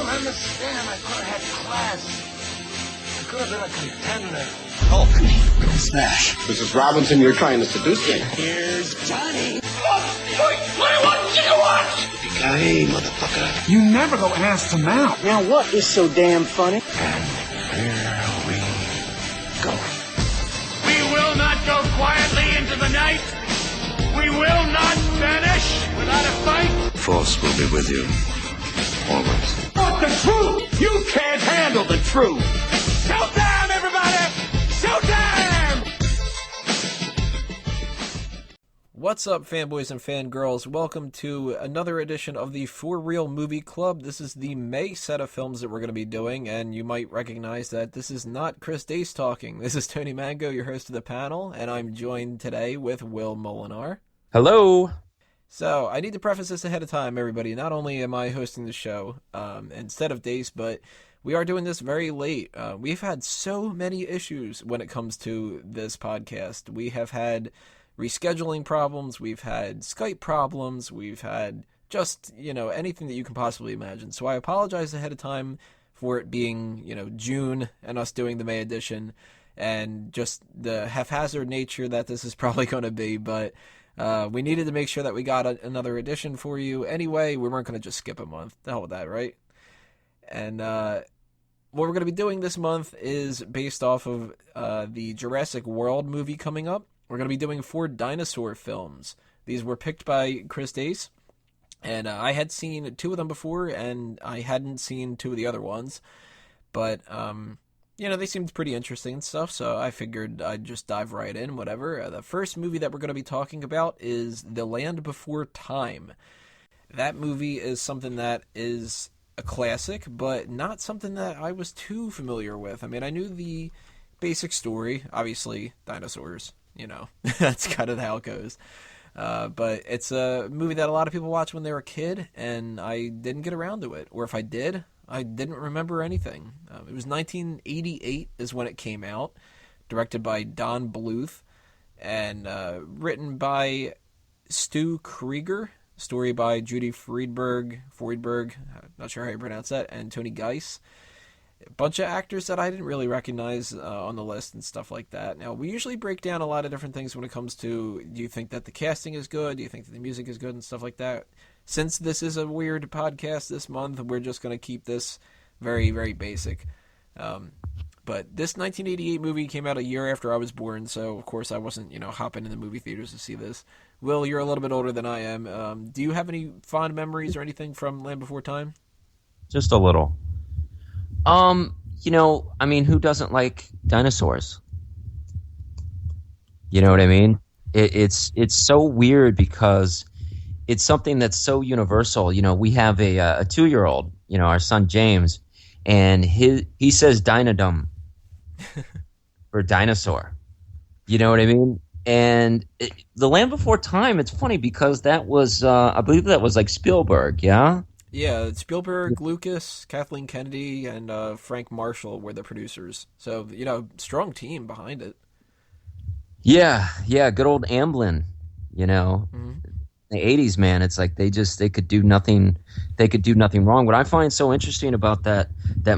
don't understand. I could have had class. I could have been a contender. Hulk, go smash. Mrs. Robinson, you're trying to seduce me. Here's Johnny. Hey, motherfucker. You never go ass to mouth. Now what is so damn funny? And here we go. We will not go quietly into the night. We will not vanish without a fight. The Force will be with you. Always. But the truth! You can't handle the truth! Showtime, everybody! Showtime! What's up, fanboys and fangirls? Welcome to another edition of the For Real Movie Club. This is the May set of films that we're going to be doing, and you might recognize that this is not Chris Dace talking. This is Tony Mango, your host of the panel, and I'm joined today with Will Molinar. Hello. So, I need to preface this ahead of time, everybody. Not only am I hosting the show instead of Dace, but we are doing this very late. We've had so many issues when it comes to this podcast. We have had rescheduling problems, we've had Skype problems, we've had just, anything that you can possibly imagine. So I apologize ahead of time for it being, June and us doing the May edition and just the haphazard nature that this is probably going to be, but we needed to make sure that we got another edition for you. Anyway, we weren't going to just skip a month. The hell with that, right? And what we're going to be doing this month is based off of the Jurassic World movie coming up. We're going to be doing 4 Dinosaur films. These were picked by Chris Dace, and I had seen 2 of them before, and I hadn't seen 2 of the other ones. But, they seemed pretty interesting and stuff, so I figured I'd just dive right in, whatever. The first movie that we're going to be talking about is The Land Before Time. That movie is something that is a classic, but not something that I was too familiar with. I mean, I knew the basic story, obviously, dinosaurs. That's kind of how it goes. But it's a movie that a lot of people watch when they were a kid, and I didn't get around to it. Or if I did, I didn't remember anything. It was 1988 is when it came out, directed by Don Bluth, and written by Stu Krieger, story by Judy Friedberg, not sure how you pronounce that, and Tony Geiss. A bunch of actors that I didn't really recognize on the list and stuff like that. Now, we usually break down a lot of different things when it comes to, do you think that the casting is good? Do you think that the music is good and stuff like that? Since this is a weird podcast this month, we're just going to keep this very, very basic. But this 1988 movie came out a year after I was born, so of course I wasn't, hopping in the movie theaters to see this. Will, you're a little bit older than I am. Do you have any fond memories or anything from Land Before Time? Just a little. Who doesn't like dinosaurs? You know what I mean? It's so weird because it's something that's so universal. We have a 2-year-old, our son James, and he says Dinodum for dinosaur. You know what I mean? And The Land Before Time, it's funny because that was, I believe that was like Spielberg, yeah? Yeah, Spielberg, Lucas, Kathleen Kennedy, and Frank Marshall were the producers. So, strong team behind it. Yeah, good old Amblin, Mm-hmm. The 80s, man, it's like they could do nothing wrong. What I find so interesting about that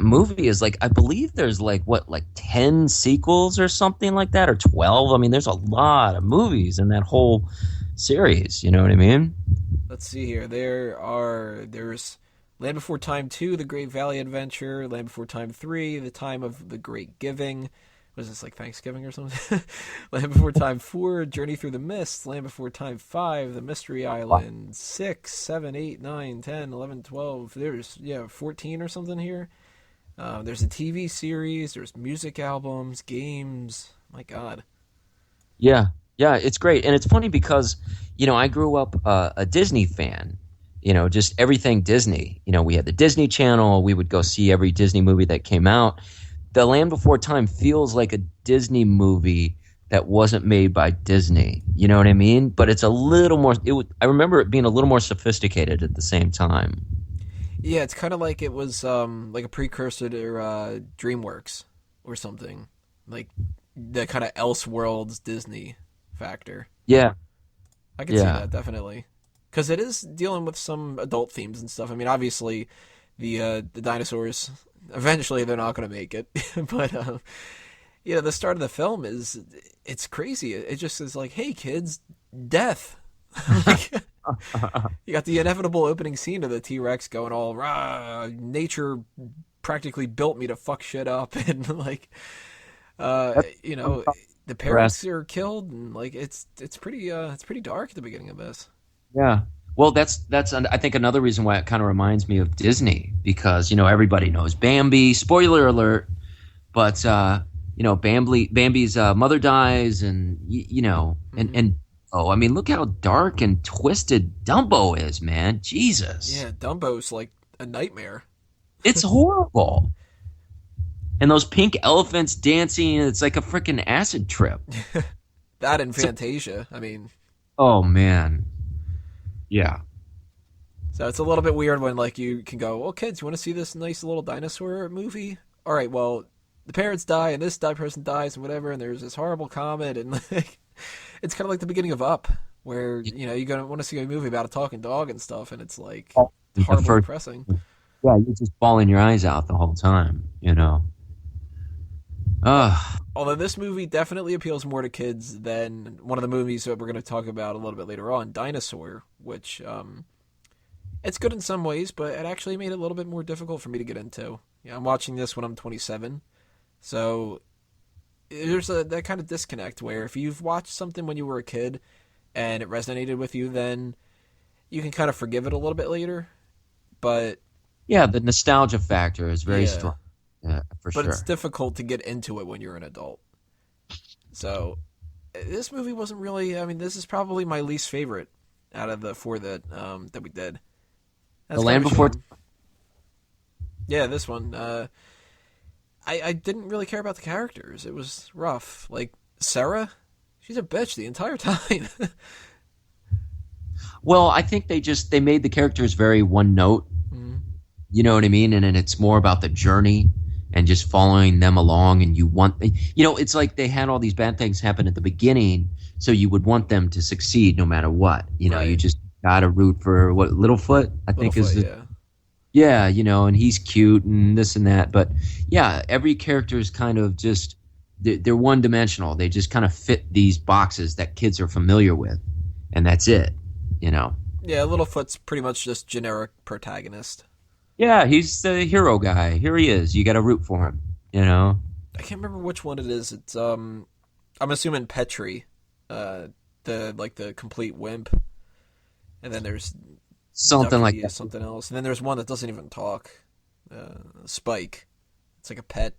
movie is, like, I believe there's 10 sequels or something like that, or 12. I mean, there's a lot of movies in that whole series, you know what I mean? Let's see here. There's Land Before Time 2, The Great Valley Adventure, Land Before Time 3, The Time of the Great Giving. Was this like Thanksgiving or something? Land Before Time 4, Journey Through the Mist, Land Before Time 5, The Mystery Island, 6, 7, 8, 9, 10, 11, 12. There's, 14 or something here. There's a TV series, there's music albums, games. My God. Yeah, it's great. And it's funny because, I grew up a Disney fan, just everything Disney. We had the Disney Channel. We would go see every Disney movie that came out. The Land Before Time feels like a Disney movie that wasn't made by Disney. You know what I mean? But it's a little more I remember it being a little more sophisticated at the same time. Yeah, it's kind of like it was like a precursor to DreamWorks or something. Like the kind of Elseworlds Disney factor. Yeah. I can see that, definitely. Because it is dealing with some adult themes and stuff. I mean, obviously, the dinosaurs. Eventually, they're not going to make it, but the start of the film it's crazy. It just is like, hey kids, death. Like, you got the inevitable opening scene of the T-Rex going all rah, nature practically built me to fuck shit up, and like the parents are killed, and like it's pretty dark at the beginning of this. Yeah. Well, that's I think another reason why it kind of reminds me of Disney, because everybody knows Bambi. Spoiler alert, but Bambi's mother dies, and and oh, I mean, look how dark and twisted Dumbo is, man. Jesus. Yeah, Dumbo's like a nightmare. It's horrible. And those pink elephants dancing, it's like a freaking acid trip. That and Fantasia. I mean. Oh man. Yeah. So it's a little bit weird when like you can go, well, kids, you want to see this nice little dinosaur movie? All right, well, the parents die and this person dies and whatever, and there's this horrible comet, and like, it's kind of like the beginning of Up, where you're gonna want to see a movie about a talking dog and stuff, and it's like horribly depressing. Yeah, you're just bawling your eyes out the whole time, Although this movie definitely appeals more to kids than one of the movies that we're going to talk about a little bit later on, Dinosaur, which it's good in some ways, but it actually made it a little bit more difficult for me to get into. I'm watching this when I'm 27, so there's that kind of disconnect where if you've watched something when you were a kid and it resonated with you, then you can kind of forgive it a little bit later. But yeah, the nostalgia factor is very strong. Yeah, for sure. But it's difficult to get into it when you're an adult. So this movie wasn't really. I mean, this is probably my least favorite out of the four that we did. That's The Land Before. Yeah, this one. I didn't really care about the characters. It was rough. Like Sarah, she's a bitch the entire time. Well, I think they made the characters very one note. Mm-hmm. You know what I mean? And it's more about the journey and just following them along. And it's like they had all these bad things happen at the beginning, so you would want them to succeed no matter what. Right. You just got to root for Littlefoot, I think is the. Yeah, and he's cute and this and that. But yeah, every character is kind of just, they're one dimensional. They just kind of fit these boxes that kids are familiar with. And that's it, Yeah, Littlefoot's pretty much just generic protagonist. Yeah, he's the hero guy. Here he is. You got to root for him, I can't remember which one it is. It's, I'm assuming Petrie, the complete wimp. And then there's something like that. Something else. And then there's one that doesn't even talk. Spike. It's like a pet.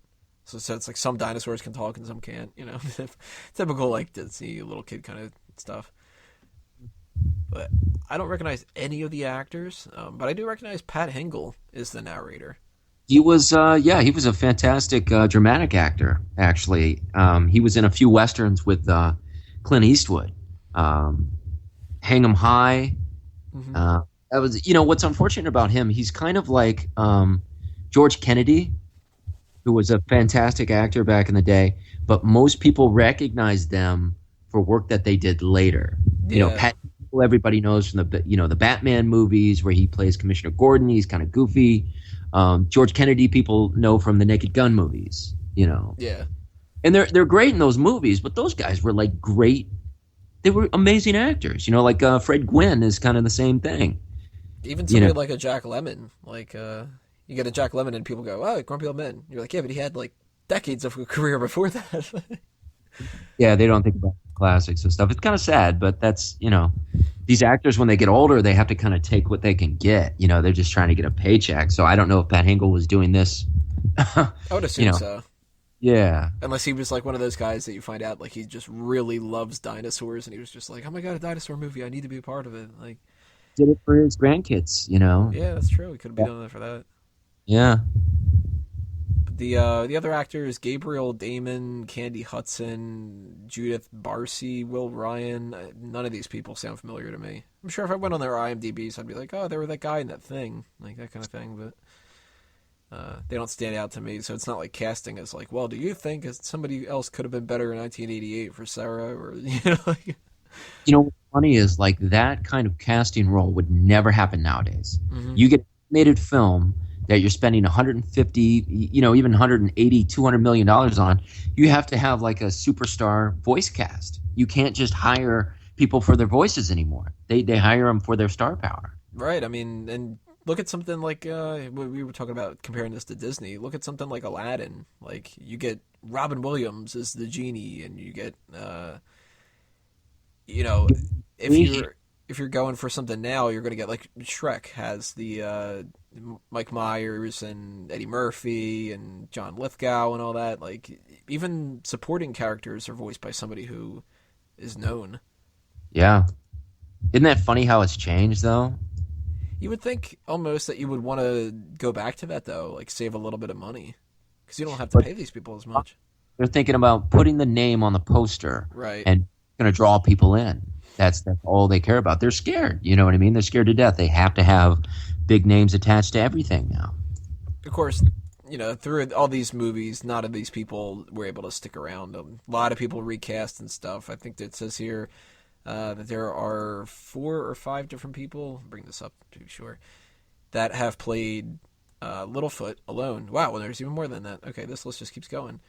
So it's like some dinosaurs can talk and some can't, Typical like Disney little kid kind of stuff. But I don't recognize any of the actors, but I do recognize Pat Hingle is the narrator. He was a fantastic dramatic actor, actually. He was in a few westerns with Clint Eastwood. Hang 'em High. Mm-hmm. That was, what's unfortunate about him, he's kind of like George Kennedy, who was a fantastic actor back in the day, but most people recognize them for work that they did later. Yeah. Pat, everybody knows from the Batman movies where he plays Commissioner Gordon. He's kind of goofy. George Kennedy, people know from the Naked Gun movies. Yeah. And they're great in those movies, but those guys were like great. They were amazing actors. Like Fred Gwynne is kind of the same thing. Even somebody like a Jack Lemmon, like you get a Jack Lemmon and people go, "Oh, Grumpy Old Men." You're like, "Yeah, but he had like decades of a career before that." Yeah, they don't think about classics and stuff. It's kind of sad, but that's these actors when they get older, they have to kind of take what they can get. They're just trying to get a paycheck. So I don't know if Pat Hingle was doing this. I would assume so. Yeah. Unless he was like one of those guys that you find out like he just really loves dinosaurs and he was just like, "Oh my god, a dinosaur movie! I need to be a part of it." Like. Did it for his grandkids, Yeah, that's true. He could have been doing that for that. Yeah. The other actors: Gabriel Damon, Candy Hudson, Judith Barcy, Will Ryan. None of these people sound familiar to me. I'm sure if I went on their IMDb's, I'd be like, "Oh, they were that guy in that thing," like that kind of thing. But they don't stand out to me. So it's not like casting is like, "Well, do you think somebody else could have been better in 1988 for Sarah?" Or Like, what's funny is like that kind of casting role would never happen nowadays. Mm-hmm. You get an animated film that you're spending 150, even 180, $200 million on, you have to have like a superstar voice cast. You can't just hire people for their voices anymore. They hire them for their star power. Right. I mean, and look at something like we were talking about comparing this to Disney. Look at something like Aladdin. Like you get Robin Williams as the genie, and you get if you're going for something now, you're going to get like Shrek has the Mike Myers and Eddie Murphy and John Lithgow and all that. Like even supporting characters are voiced by somebody who is known. Yeah. Isn't that funny how it's changed though? You would think almost that you would want to go back to that though, like save a little bit of money because you don't have to pay these people as much. They're thinking about putting the name on the poster, right? And going to draw people in. That's all they care about. They're scared. You know what I mean? They're scared to death. They have to have big names attached to everything now. Of course, through all these movies, none of these people were able to stick around. A lot of people recast and stuff. I think that it says here that there are 4 or 5 different people, bring this up to be sure, that have played Littlefoot alone. Wow, well, there's even more than that. Okay, this list just keeps going.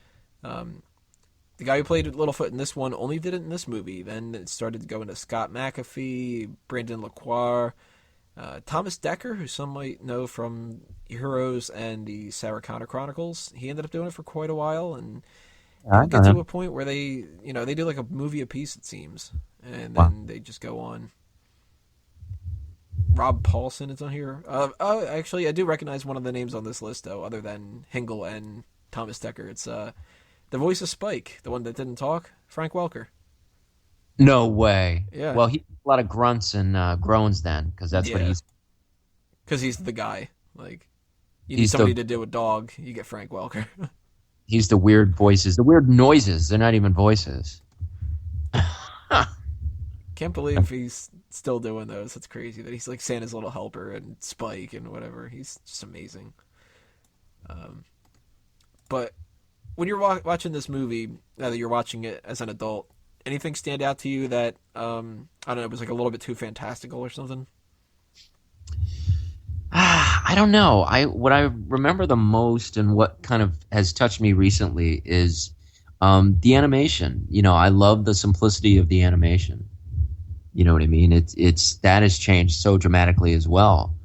The guy who played Littlefoot in this one only did it in this movie. Then it started going to Scott McAfee, Brandon LaCroix, Thomas Dekker, who some might know from Heroes and the Sarah Connor Chronicles. He ended up doing it for quite a while, and get to a point where they do like a movie apiece, it seems, and then they just go on. Rob Paulson is on here. Actually, I do recognize one of the names on this list, though, other than Hingle and Thomas Dekker. It's the voice of Spike, the one that didn't talk, Frank Welker. No way. Yeah. Well, he did a lot of grunts and groans then, because that's what he's. Because he's the guy. Like, you need somebody to do a dog, you get Frank Welker. He's the weird voices, the weird noises. They're not even voices. Can't believe he's still doing those. That's crazy that he's like Santa's little helper and Spike and whatever. He's just amazing. But when you're watching this movie, now that you're watching it as an adult, anything stand out to you that, I don't know, it was like a little bit too fantastical or something? I don't know. What I remember the most and what kind of has touched me recently is the animation. I love the simplicity of the animation. You know what I mean? It's that has changed so dramatically as well.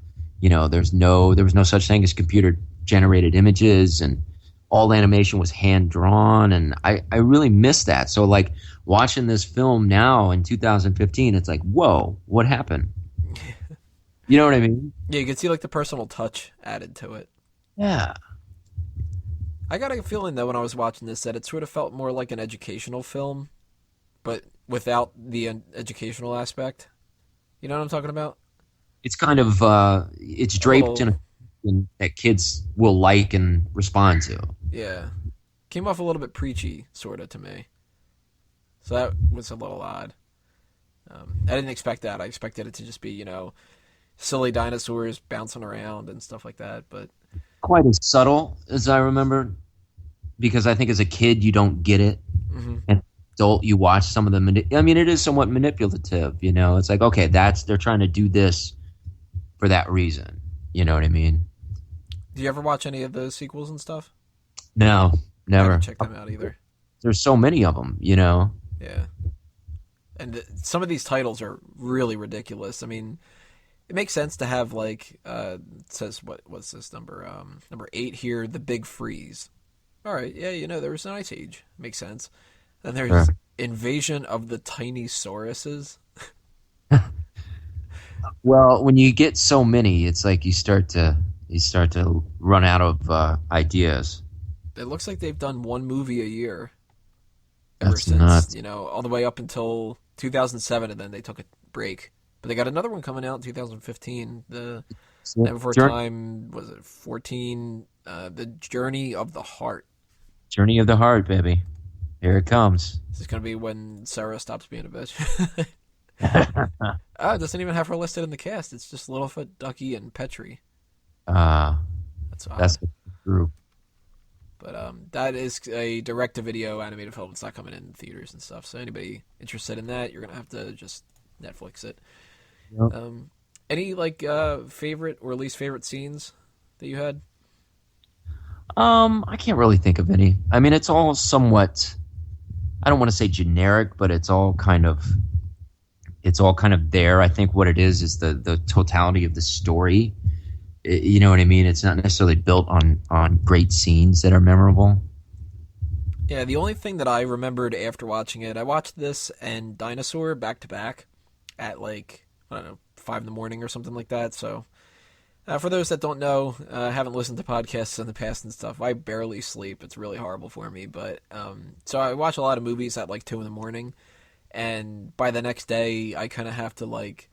There was no such thing as computer generated images, and all animation was hand drawn, and I really miss that. So like watching this film now in 2015, it's like, whoa, what happened? You know what I mean? Yeah, you can see like the personal touch added to it. Yeah. I got a feeling though when I was watching this that it sort of felt more like an educational film, but without the educational aspect. You know what I'm talking about? It's kind of it's draped in that kids will like and respond to. Yeah. Came off a little bit preachy, sort of, to me. So that was a little odd. I didn't expect that. I expected it to just be, silly dinosaurs bouncing around and stuff like that. But quite as subtle as I remember, because I think as a kid you don't get it. Mm-hmm. And adult you watch some of them. I mean, it is somewhat manipulative. It's like, okay, they're trying to do this for that reason. You know what I mean? Do you ever watch any of the sequels and stuff? No, never. I haven't checked them out either. There's so many of them, Yeah. And some of these titles are really ridiculous. I mean, it makes sense to have like it says what's this number? Number 8 here, the Big Freeze. All right, yeah, there was an ice age. Makes sense. Then there's Invasion of the Tiny Sauruses. Well, when you get so many, it's like you start to run out of ideas. It looks like they've done one movie a year ever since, nuts. All the way up until 2007, and then they took a break. But they got another one coming out in 2015. The Night Before Time, was it 14? The Journey of the Heart. Journey of the Heart, baby. Here it comes. This is going to be when Sarah stops being a bitch. It doesn't even have her listed in the cast. It's just Littlefoot, Ducky, and Petrie. That's odd. That's the group. But that is a direct-to-video animated film. It's not coming in theaters and stuff. So anybody interested in that, you're going to have to just Netflix it. Yep. Any favorite or least favorite scenes that you had? I can't really think of any. I mean, it's all somewhat, I don't want to say generic, but it's all kind of there. I think what it is the totality of the story. You know what I mean? It's not necessarily built on great scenes that are memorable. Yeah, the only thing that I remembered after watching it, I watched this and Dinosaur back to back at like, I don't know, 5 in the morning or something like that. So for those that don't know, haven't listened to podcasts in the past and stuff, I barely sleep. It's really horrible for me. But so I watch a lot of movies at like 2 in the morning. And by the next day, I kind of have to like,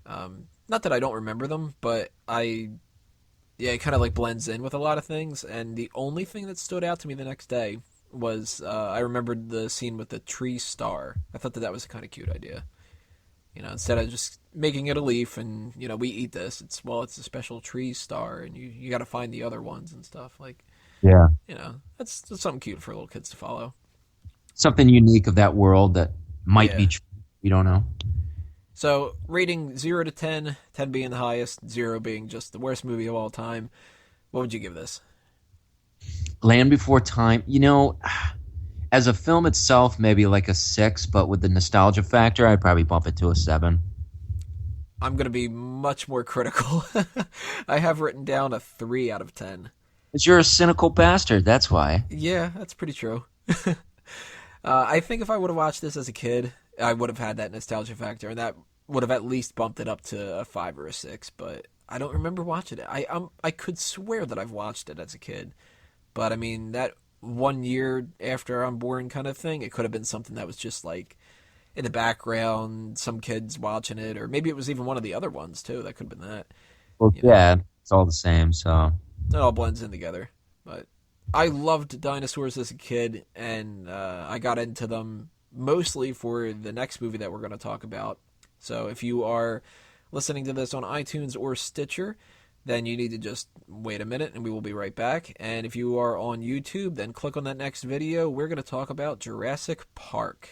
not that I don't remember them, but it kind of like blends in with a lot of things. And the only thing that stood out to me the next day was I remembered the scene with the tree star. I thought that was a kind of cute idea. You know, instead of just making it a leaf and, you know, we eat this, it's a special tree star and you got to find the other ones and stuff. Like, yeah, you know, that's something cute for little kids to follow. Something unique of that world that might be true. We don't know. So, rating 0 to 10, 10 being the highest, 0 being just the worst movie of all time. What would you give this? Land Before Time, you know, as a film itself, maybe like a 6, but with the nostalgia factor, I'd probably bump it to a 7. I'm going to be much more critical. I have written down a 3 out of 10. Because you're a cynical bastard, that's why. Yeah, that's pretty true. I think if I would have watched this as a kid, I would have had that nostalgia factor, and that would have at least bumped it up to a 5 or a 6, but I don't remember watching it. I could swear that I've watched it as a kid. But, I mean, that 1 year after I'm born kind of thing, it could have been something that was just, like, in the background, some kids watching it, or maybe it was even one of the other ones, too. That could have been that. Well, yeah, it's all the same, so. It all blends in together. But I loved dinosaurs as a kid, and I got into them mostly for the next movie that we're going to talk about. So if you are listening to this on iTunes or Stitcher, then you need to just wait a minute and we will be right back. And if you are on YouTube, then click on that next video. We're going to talk about Jurassic Park.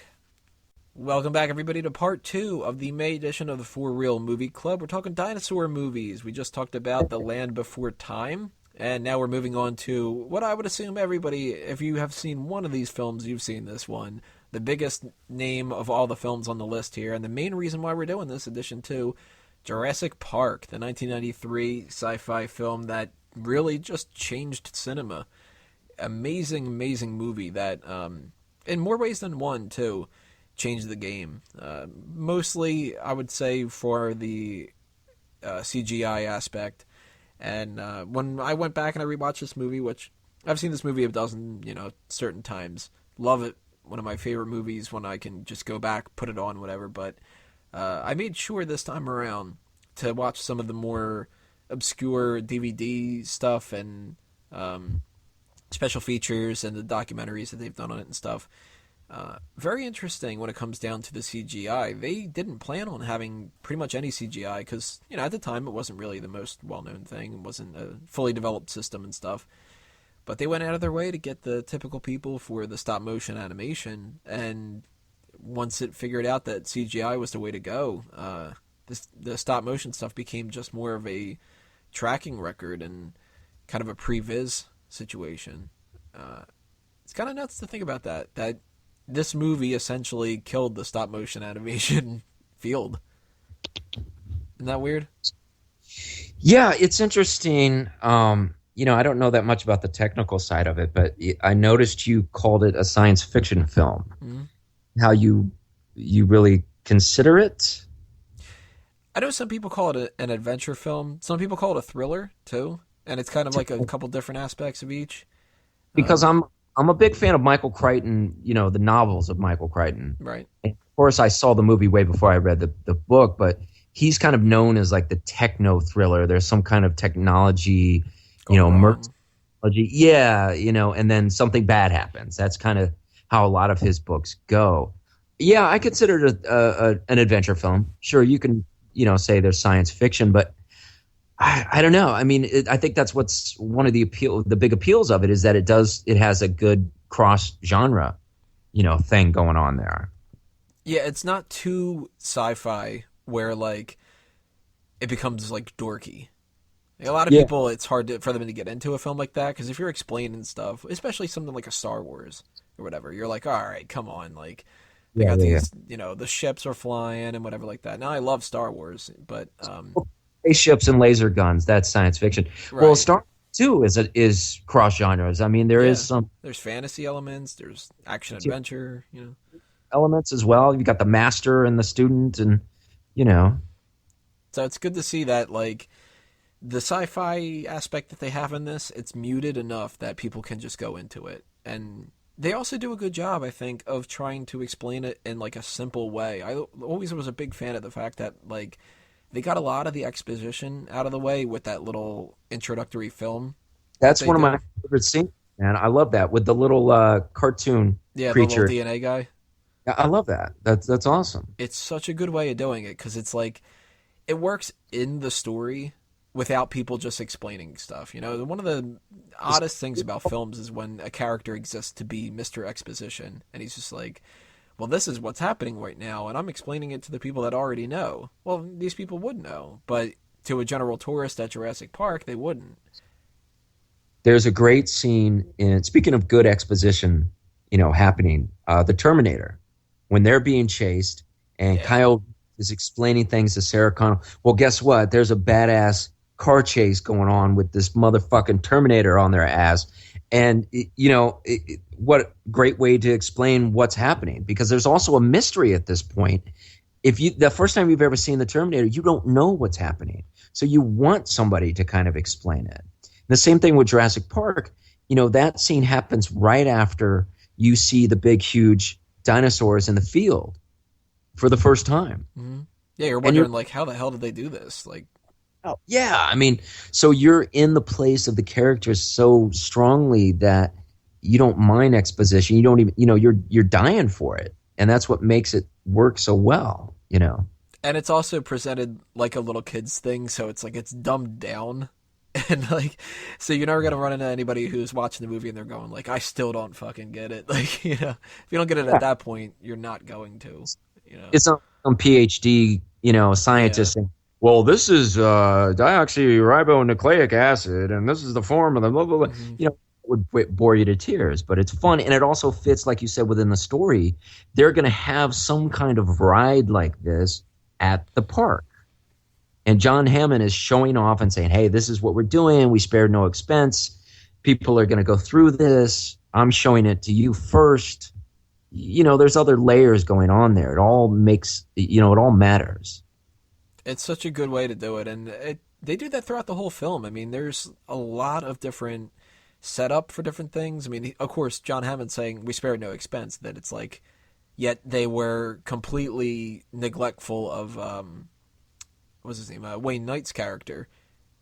Welcome back, everybody, to part 2 of the May edition of the For Real Movie Club. We're talking dinosaur movies. We just talked about The Land Before Time. And now we're moving on to what I would assume everybody, if you have seen one of these films, you've seen this one. The biggest name of all the films on the list here. And the main reason why we're doing this edition, too, Jurassic Park, the 1993 sci-fi film that really just changed cinema. Amazing, amazing movie that, in more ways than one, too, changed the game. Mostly, I would say, for the CGI aspect. And when I went back and I rewatched this movie, which I've seen this movie a dozen, certain times. Love it. One of my favorite movies when I can just go back, put it on, whatever, but I made sure this time around to watch some of the more obscure DVD stuff and special features and the documentaries that they've done on it and stuff. Very interesting when it comes down to the CGI. They didn't plan on having pretty much any CGI because, at the time it wasn't really the most well-known thing. It wasn't a fully developed system and stuff. But they went out of their way to get the typical people for the stop-motion animation, and once it figured out that CGI was the way to go, the stop-motion stuff became just more of a tracking record and kind of a pre-viz situation. It's kind of nuts to think about that this movie essentially killed the stop-motion animation field. Isn't that weird? Yeah, it's interesting. I don't know that much about the technical side of it, but I noticed you called it a science fiction film. Mm-hmm. How you really consider it? I know some people call it an adventure film. Some people call it a thriller too, and it's kind of like a couple different aspects of each. Because I'm a big fan of Michael Crichton, the novels of Michael Crichton. Right. And of course, I saw the movie way before I read the book, but he's kind of known as like the techno thriller. There's some kind of technology, technology. Yeah, and then something bad happens. That's kind of how a lot of his books go. Yeah, I consider it an adventure film. Sure, you can, say there's science fiction, but I don't know. I mean, I think that's what's one of the big appeals of it is that it has a good cross genre, thing going on there. Yeah, it's not too sci-fi where like it becomes like dorky. A lot of people, it's hard for them to get into a film like that, because if you're explaining stuff, especially something like a Star Wars or whatever, you're like, all right, come on, like, they got these, the ships are flying and whatever like that. Now, I love Star Wars, but... spaceships and laser guns, that's science fiction. Right. Well, Star Wars, too, is cross-genres. I mean, there is some... There's fantasy elements, there's action-adventure, elements as well. You got the master and the student and, So it's good to see that, like... The sci-fi aspect that they have in this, it's muted enough that people can just go into it. And they also do a good job, I think, of trying to explain it in, like, a simple way. I always was a big fan of the fact that, like, they got a lot of the exposition out of the way with that little introductory film. That's one of my favorite scenes, man. I love that, with the little cartoon creature. The little DNA guy. Yeah, I love that. That's awesome. It's such a good way of doing it, because it's, like, it works in the story without people just explaining stuff. One of the oddest things about films is when a character exists to be Mr. Exposition, and he's just like, well, this is what's happening right now, and I'm explaining it to the people that already know. Well, these people would know, but to a general tourist at Jurassic Park, they wouldn't. There's a great scene speaking of good exposition, happening, the Terminator, when they're being chased, and Kyle is explaining things to Sarah Connor. Well, guess what? There's a badass car chase going on with this motherfucking Terminator on their ass. And, what great way to explain what's happening, because there's also a mystery at this point. The first time you've ever seen the Terminator, you don't know what's happening. So you want somebody to kind of explain it. And the same thing with Jurassic Park. That scene happens right after you see the big, huge dinosaurs in the field for the first time. Mm-hmm. Yeah, you're wondering, like, how the hell did they do this? Like, oh, yeah, I mean, so you're in the place of the characters so strongly that you don't mind exposition. You don't even, you're dying for it, and that's what makes it work so well. And it's also presented like a little kid's thing, so it's like it's dumbed down, and like, so you're never gonna run into anybody who's watching the movie and they're going like, I still don't fucking get it. Like, if you don't get it at that point, you're not going to. It's some PhD, scientist saying, well, this is deoxyribonucleic acid, and this is the form of the blah, blah, blah. Mm-hmm. It would bore you to tears, but it's fun, and it also fits, like you said, within the story. They're going to have some kind of ride like this at the park. And John Hammond is showing off and saying, hey, this is what we're doing. We spared no expense. People are going to go through this. I'm showing it to you first. There's other layers going on there. It all makes, it all matters. It's such a good way to do it, and they do that throughout the whole film. I mean, there's a lot of different setup for different things. I mean, of course, John Hammond saying we spared no expense, that it's like, yet they were completely neglectful of, what's his name, Wayne Knight's character.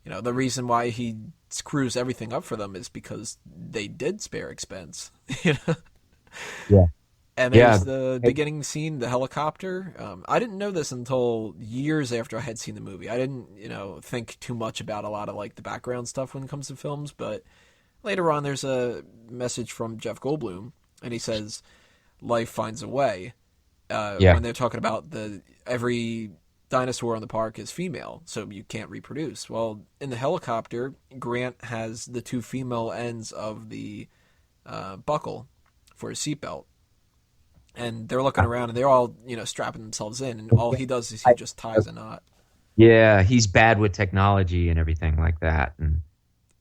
The reason why he screws everything up for them is because they did spare expense. Yeah. And there's the beginning scene, the helicopter. I didn't know this until years after I had seen the movie. I didn't, think too much about a lot of like the background stuff when it comes to films. But later on, there's a message from Jeff Goldblum, and he says, "Life finds a way." When they're talking about every dinosaur on the park is female, so you can't reproduce. Well, in the helicopter, Grant has the two female ends of the buckle for his seatbelt. And they're looking around, and they're all, strapping themselves in, and all he does is he just ties a knot. Yeah, he's bad with technology and everything like that.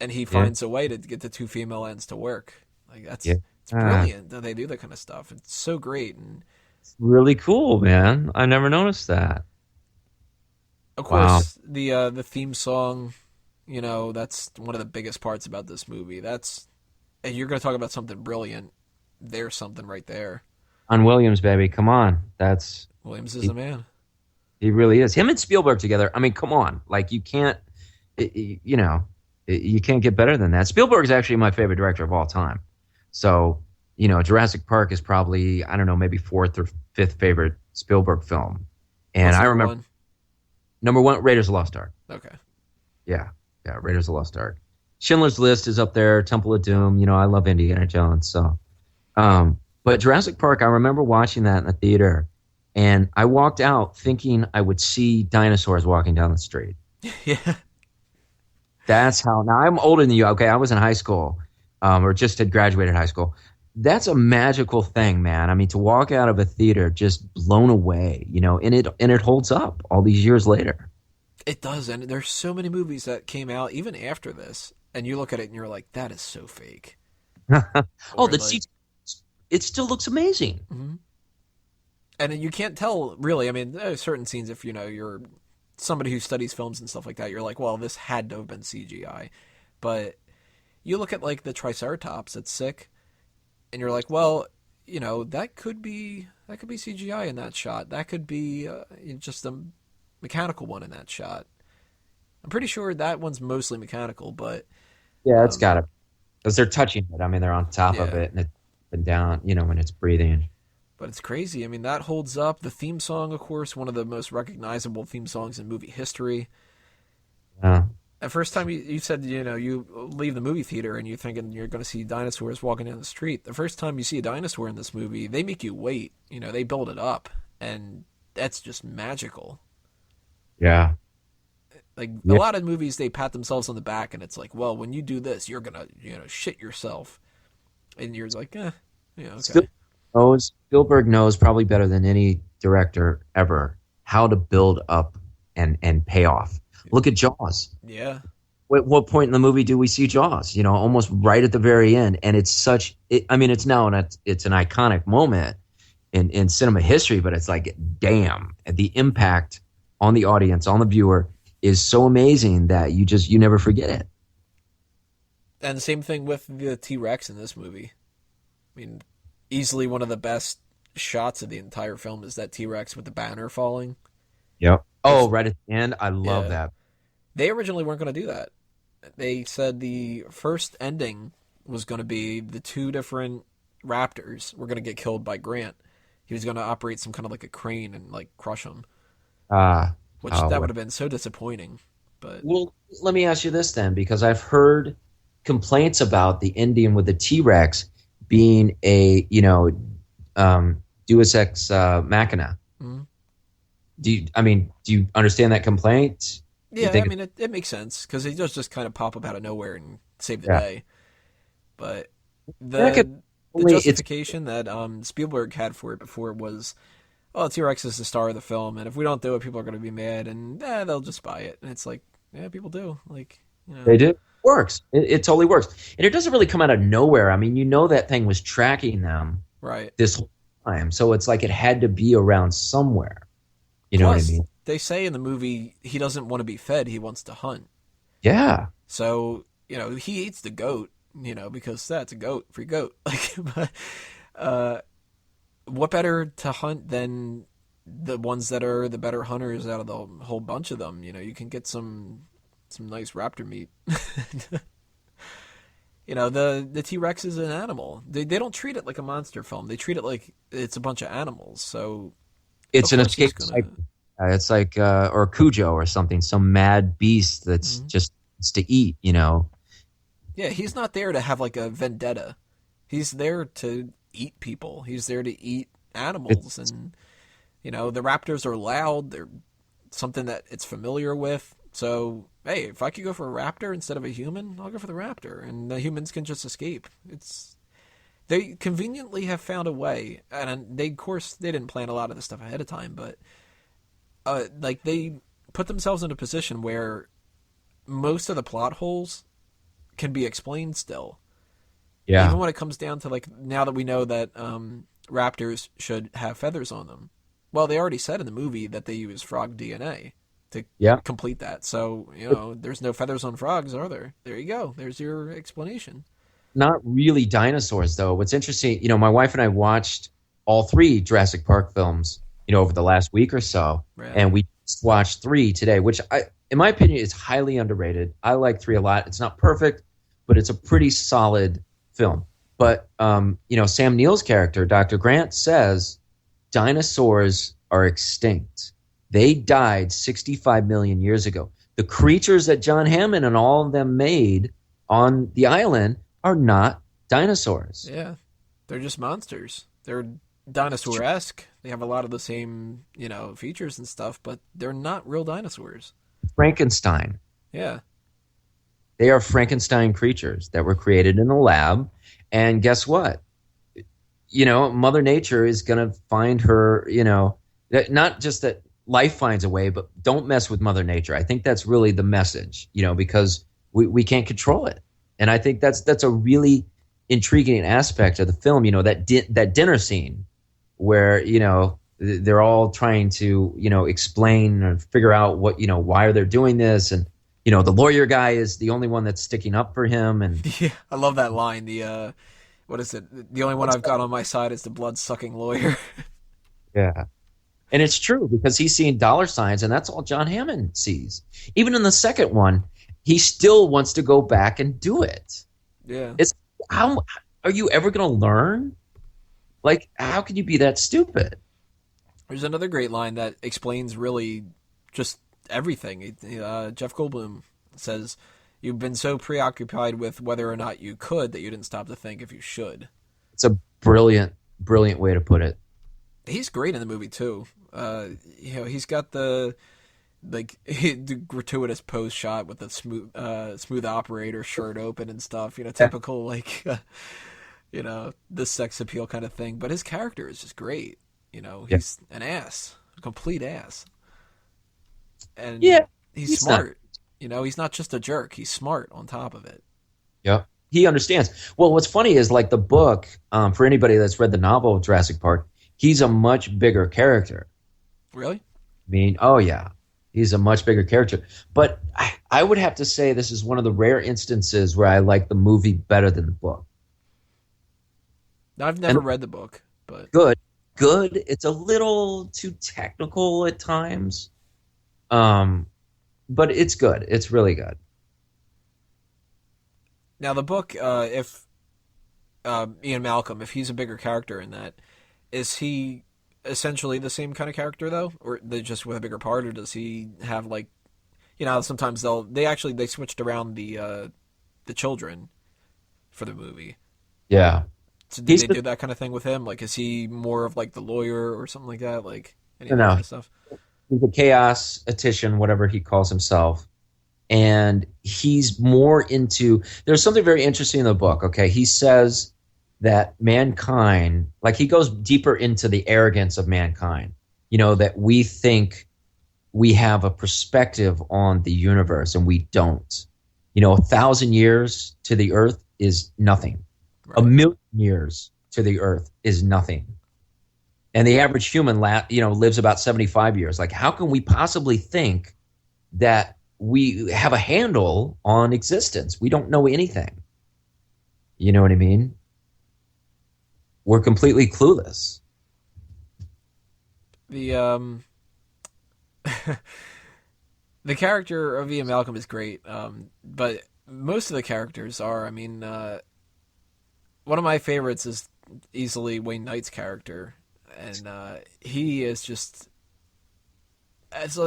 And he finds a way to get the two female ends to work. Like, it's brilliant that they do that kind of stuff. It's so great. And it's really cool, man. I never noticed that. Of course, the theme song, that's one of the biggest parts about this movie. And you're going to talk about something brilliant. There's something right there. On Williams, baby, come on. Williams is a man. He really is. Him and Spielberg together. I mean, come on. Like, you can't, you can't get better than that. Spielberg's actually my favorite director of all time. So, Jurassic Park is probably, I don't know, maybe fourth or fifth favorite Spielberg film. And I remember number one, Raiders of the Lost Ark. Okay. Yeah, Raiders of the Lost Ark. Schindler's List is up there. Temple of Doom. I love Indiana Jones. So, but Jurassic Park, I remember watching that in the theater, and I walked out thinking I would see dinosaurs walking down the street. Yeah. That's how. Now I'm older than you. Okay, I was in high school, or just had graduated high school. That's a magical thing, man. I mean, to walk out of a theater just blown away, and it holds up all these years later. It does, and there's so many movies that came out even after this, and you look at it and you're like, that is so fake. It still looks amazing. Mm-hmm. And you can't tell, really. I mean, there's certain scenes, if you're somebody who studies films and stuff like that, you're like, well, this had to have been CGI. But you look at, like, the Triceratops, it's sick, and you're like, well, that could be CGI in that shot. That could be just a mechanical one in that shot. I'm pretty sure that one's mostly mechanical, but... Yeah, it's got to. Because they're touching it. I mean, they're on top of it, and it's up and down, when it's breathing. But it's crazy. I mean, that holds up. The theme song, of course, one of the most recognizable theme songs in movie history. Yeah. At first time you said, you leave the movie theater and you're thinking you're going to see dinosaurs walking down the street. The first time you see a dinosaur in this movie, they make you wait. They build it up, and that's just magical. Yeah. Like, a lot of movies, they pat themselves on the back, and it's like, well, when you do this, you're going to, shit yourself. And you're like, okay. Spielberg knows probably better than any director ever how to build up and pay off. Look at Jaws. Yeah. At what point in the movie do we see Jaws? Almost right at the very end, and it's it's an iconic moment in cinema history. But it's like, damn, the impact on the audience, on the viewer, is so amazing that you never forget it. And the same thing with the T-Rex in this movie. I mean, easily one of the best shots of the entire film is that T-Rex with the banner falling. Yep. Oh, right at the end. I love that. They originally weren't going to do that. They said the first ending was going to be the two different raptors were going to get killed by Grant. He was going to operate some kind of like a crane and like crush them. That would have been so disappointing. But well, let me ask you this then, because I've heard complaints about the ending with the T-Rex being a Deus Ex Machina. Mm-hmm. Do you understand that complaint? Yeah, I mean, it makes sense because he does just kind of pop up out of nowhere and save the day. But the justification that Spielberg had for it before was, T-Rex is the star of the film, and if we don't do it, people are going to be mad, and they'll just buy it. And it's like, yeah, people do. Like, they do. It works. It totally works, and it doesn't really come out of nowhere. I mean, that thing was tracking them right this whole time, so it's like it had to be around somewhere. You know what I mean? They say in the movie he doesn't want to be fed; he wants to hunt. Yeah. So he eats the goat, because that's a goat, free goat. Like, but what better to hunt than the ones that are the better hunters out of the whole bunch of them? You can get some nice raptor meat. The T-Rex is an animal. They don't treat it like a monster film. They treat it like it's a bunch of animals. So it's an escape. It's like or Cujo or something, some mad beast that's just to eat. Yeah, he's not there to have like a vendetta. He's there to eat people. He's there to eat animals, and the raptors are loud. They're something that it's familiar with. So hey, if I could go for a raptor instead of a human, I'll go for the raptor, and the humans can just escape. They conveniently have found a way, and they didn't plan a lot of this stuff ahead of time, but they put themselves in a position where most of the plot holes can be explained still. Yeah. Even when it comes down to, like, now that we know that raptors should have feathers on them. Well, they already said in the movie that they use frog DNA to complete that. So, there's no feathers on frogs, are there? There you go. There's your explanation. Not really dinosaurs, though. What's interesting, my wife and I watched all 3 Jurassic Park films, over the last week or so. Right. And we just watched 3 today, which, in my opinion, is highly underrated. I like 3 a lot. It's not perfect, but it's a pretty solid film. But, Sam Neill's character, Dr. Grant, says dinosaurs are extinct. They died 65 million years ago. The creatures that John Hammond and all of them made on the island are not dinosaurs. Yeah, they're just monsters. They're dinosaur-esque. They have a lot of the same, features and stuff, but they're not real dinosaurs. Frankenstein. Yeah. They are Frankenstein creatures that were created in a lab. And guess what? Mother Nature is going to find her, not just that life finds a way, but don't mess with Mother Nature. I think that's really the message, because we can't control it. And I think that's a really intriguing aspect of the film, that dinner scene where, they're all trying to, explain or figure out what, why are they doing this. And, the lawyer guy is the only one that's sticking up for him. And yeah, I love that line. The, what is it? The only one I've got on my side is the blood-sucking lawyer. Yeah. And it's true because he's seeing dollar signs, and that's all John Hammond sees. Even in the second one, he still wants to go back and do it. Yeah. It's how are you ever going to learn? Like, how can you be that stupid? There's another great line that explains really just everything. Jeff Goldblum says, "You've been so preoccupied with whether or not you could that you didn't stop to think if you should." It's a brilliant, brilliant way to put it. He's great in the movie too. He's got the gratuitous pose shot with the smooth operator shirt open and stuff. Typical the sex appeal kind of thing. But his character is just great. He's an ass, a complete ass, and he's smart. He's not just a jerk. He's smart on top of it. Yeah, he understands. Well, what's funny is like the book. For anybody that's read the novel of Jurassic Park, he's a much bigger character. Really? I mean, oh yeah, he's a much bigger character. But I would have to say this is one of the rare instances where I like the movie better than the book. Now, I've never read the book, but good. It's a little too technical at times, but it's good. It's really good. Now, the book, if Ian Malcolm, if he's a bigger character in that, is he essentially the same kind of character though, or just with a bigger part, or does he have sometimes they switched around the children for the movie. Yeah. So did they do that kind of thing with him? Like, is he more of like the lawyer or something like that? Like any of that kind of stuff? He's a chaos-etician, whatever he calls himself. And he's more into... There's something very interesting in the book, okay? He says that mankind... Like, he goes deeper into the arrogance of mankind. That we think we have a perspective on the universe, and we don't. 1,000 years to the Earth is nothing. Right. 1,000,000 years to the Earth is nothing. And the average human lives about 75 years. Like, how can we possibly think that we have a handle on existence? We don't know anything. You know what I mean? We're completely clueless. The the character of Ian Malcolm is great, but most of the characters are. I mean, one of my favorites is easily Wayne Knight's character, and he is just as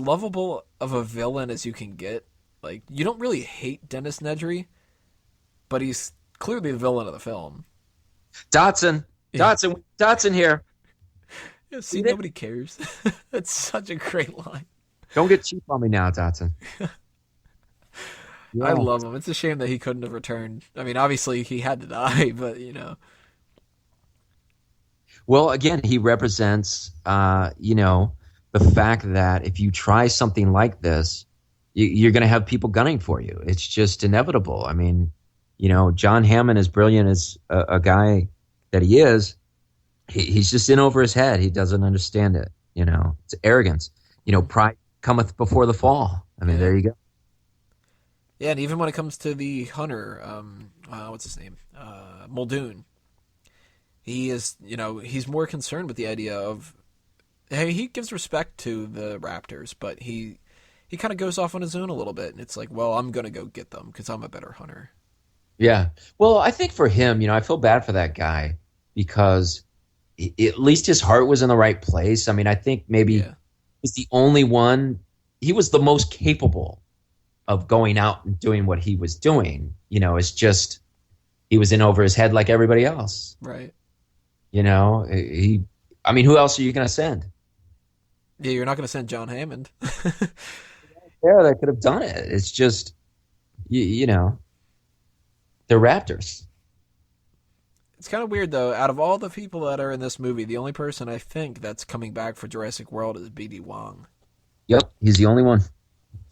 lovable of a villain as you can get. Like, you don't really hate Dennis Nedry, but he's clearly the villain of the film. Dotson here. Yeah, see, nobody cares. That's such a great line. Don't get cheap on me now, Dotson. I love him. It's a shame that he couldn't have returned. I mean, obviously he had to die, but Well, again, he represents, the fact that if you try something like this, you're going to have people gunning for you. It's just inevitable. I mean, John Hammond, as brilliant as a guy that he is, he's just in over his head. He doesn't understand it. It's arrogance. Pride cometh before the fall. I mean, There you go. Yeah, and even when it comes to the hunter, what's his name? Muldoon. He is, he's more concerned with the idea of, hey, he gives respect to the raptors, but he kind of goes off on his own a little bit, and it's like, well, I'm going to go get them because I'm a better hunter. Yeah. Well, I think for him, I feel bad for that guy because at least his heart was in the right place. I mean, I think maybe he was the only one, he was the most capable of going out and doing what he was doing. It's just he was in over his head like everybody else. Right. Who else are you going to send? Yeah, you're not going to send John Hammond. Yeah, that could have done it. It's just, you know, they're raptors. It's kind of weird though. Out of all the people that are in this movie, the only person I think that's coming back for Jurassic World is BD Wong. Yep, he's the only one.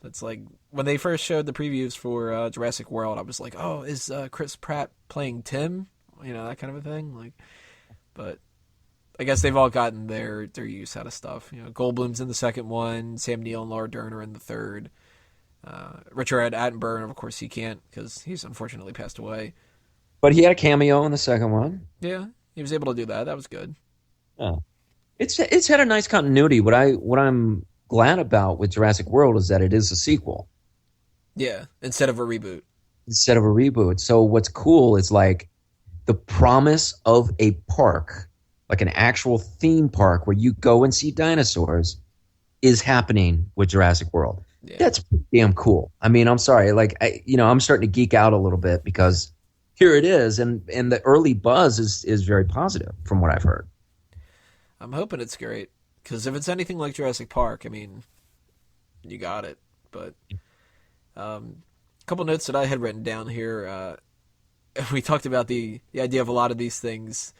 It's like when they first showed the previews for Jurassic World, I was like, "Oh, is Chris Pratt playing Tim?" You know, that kind of a thing. Like, but I guess they've all gotten their use out of stuff. You know, Goldblum's in the second one, Sam Neill and Laura Dern are in the third. Richard Attenborough, of course, he can't because he's unfortunately passed away. But he had a cameo in the second one. Yeah, he was able to do that. That was good. Yeah. It's had a nice continuity. What I'm glad about with Jurassic World is that it is a sequel Yeah, instead of a reboot. So what's cool is like the promise of a park, like an actual theme park where you go and see dinosaurs, is happening with Jurassic World. Yeah. That's pretty damn cool. I mean, I'm sorry, like I'm starting to geek out a little bit because here it is, and the early buzz is very positive from what I've heard. I'm hoping it's great because if it's anything like Jurassic Park, I mean, you got it. But a couple notes that I had written down here. We talked about the idea of a lot of these things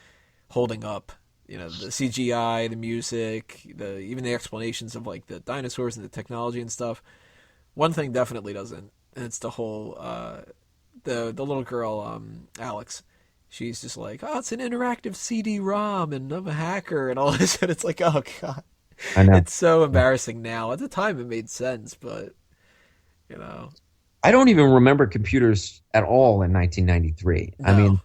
holding up. You know, the CGI, the music, even the explanations of like the dinosaurs and the technology and stuff. One thing definitely doesn't, and it's the whole the little girl Alex. She's just like, oh, it's an interactive CD-ROM, and I'm a hacker, and all this, and it's like, oh god, I know. it's so embarrassing now. At the time, it made sense, but you know, I don't even remember computers at all in 1993. no. I mean,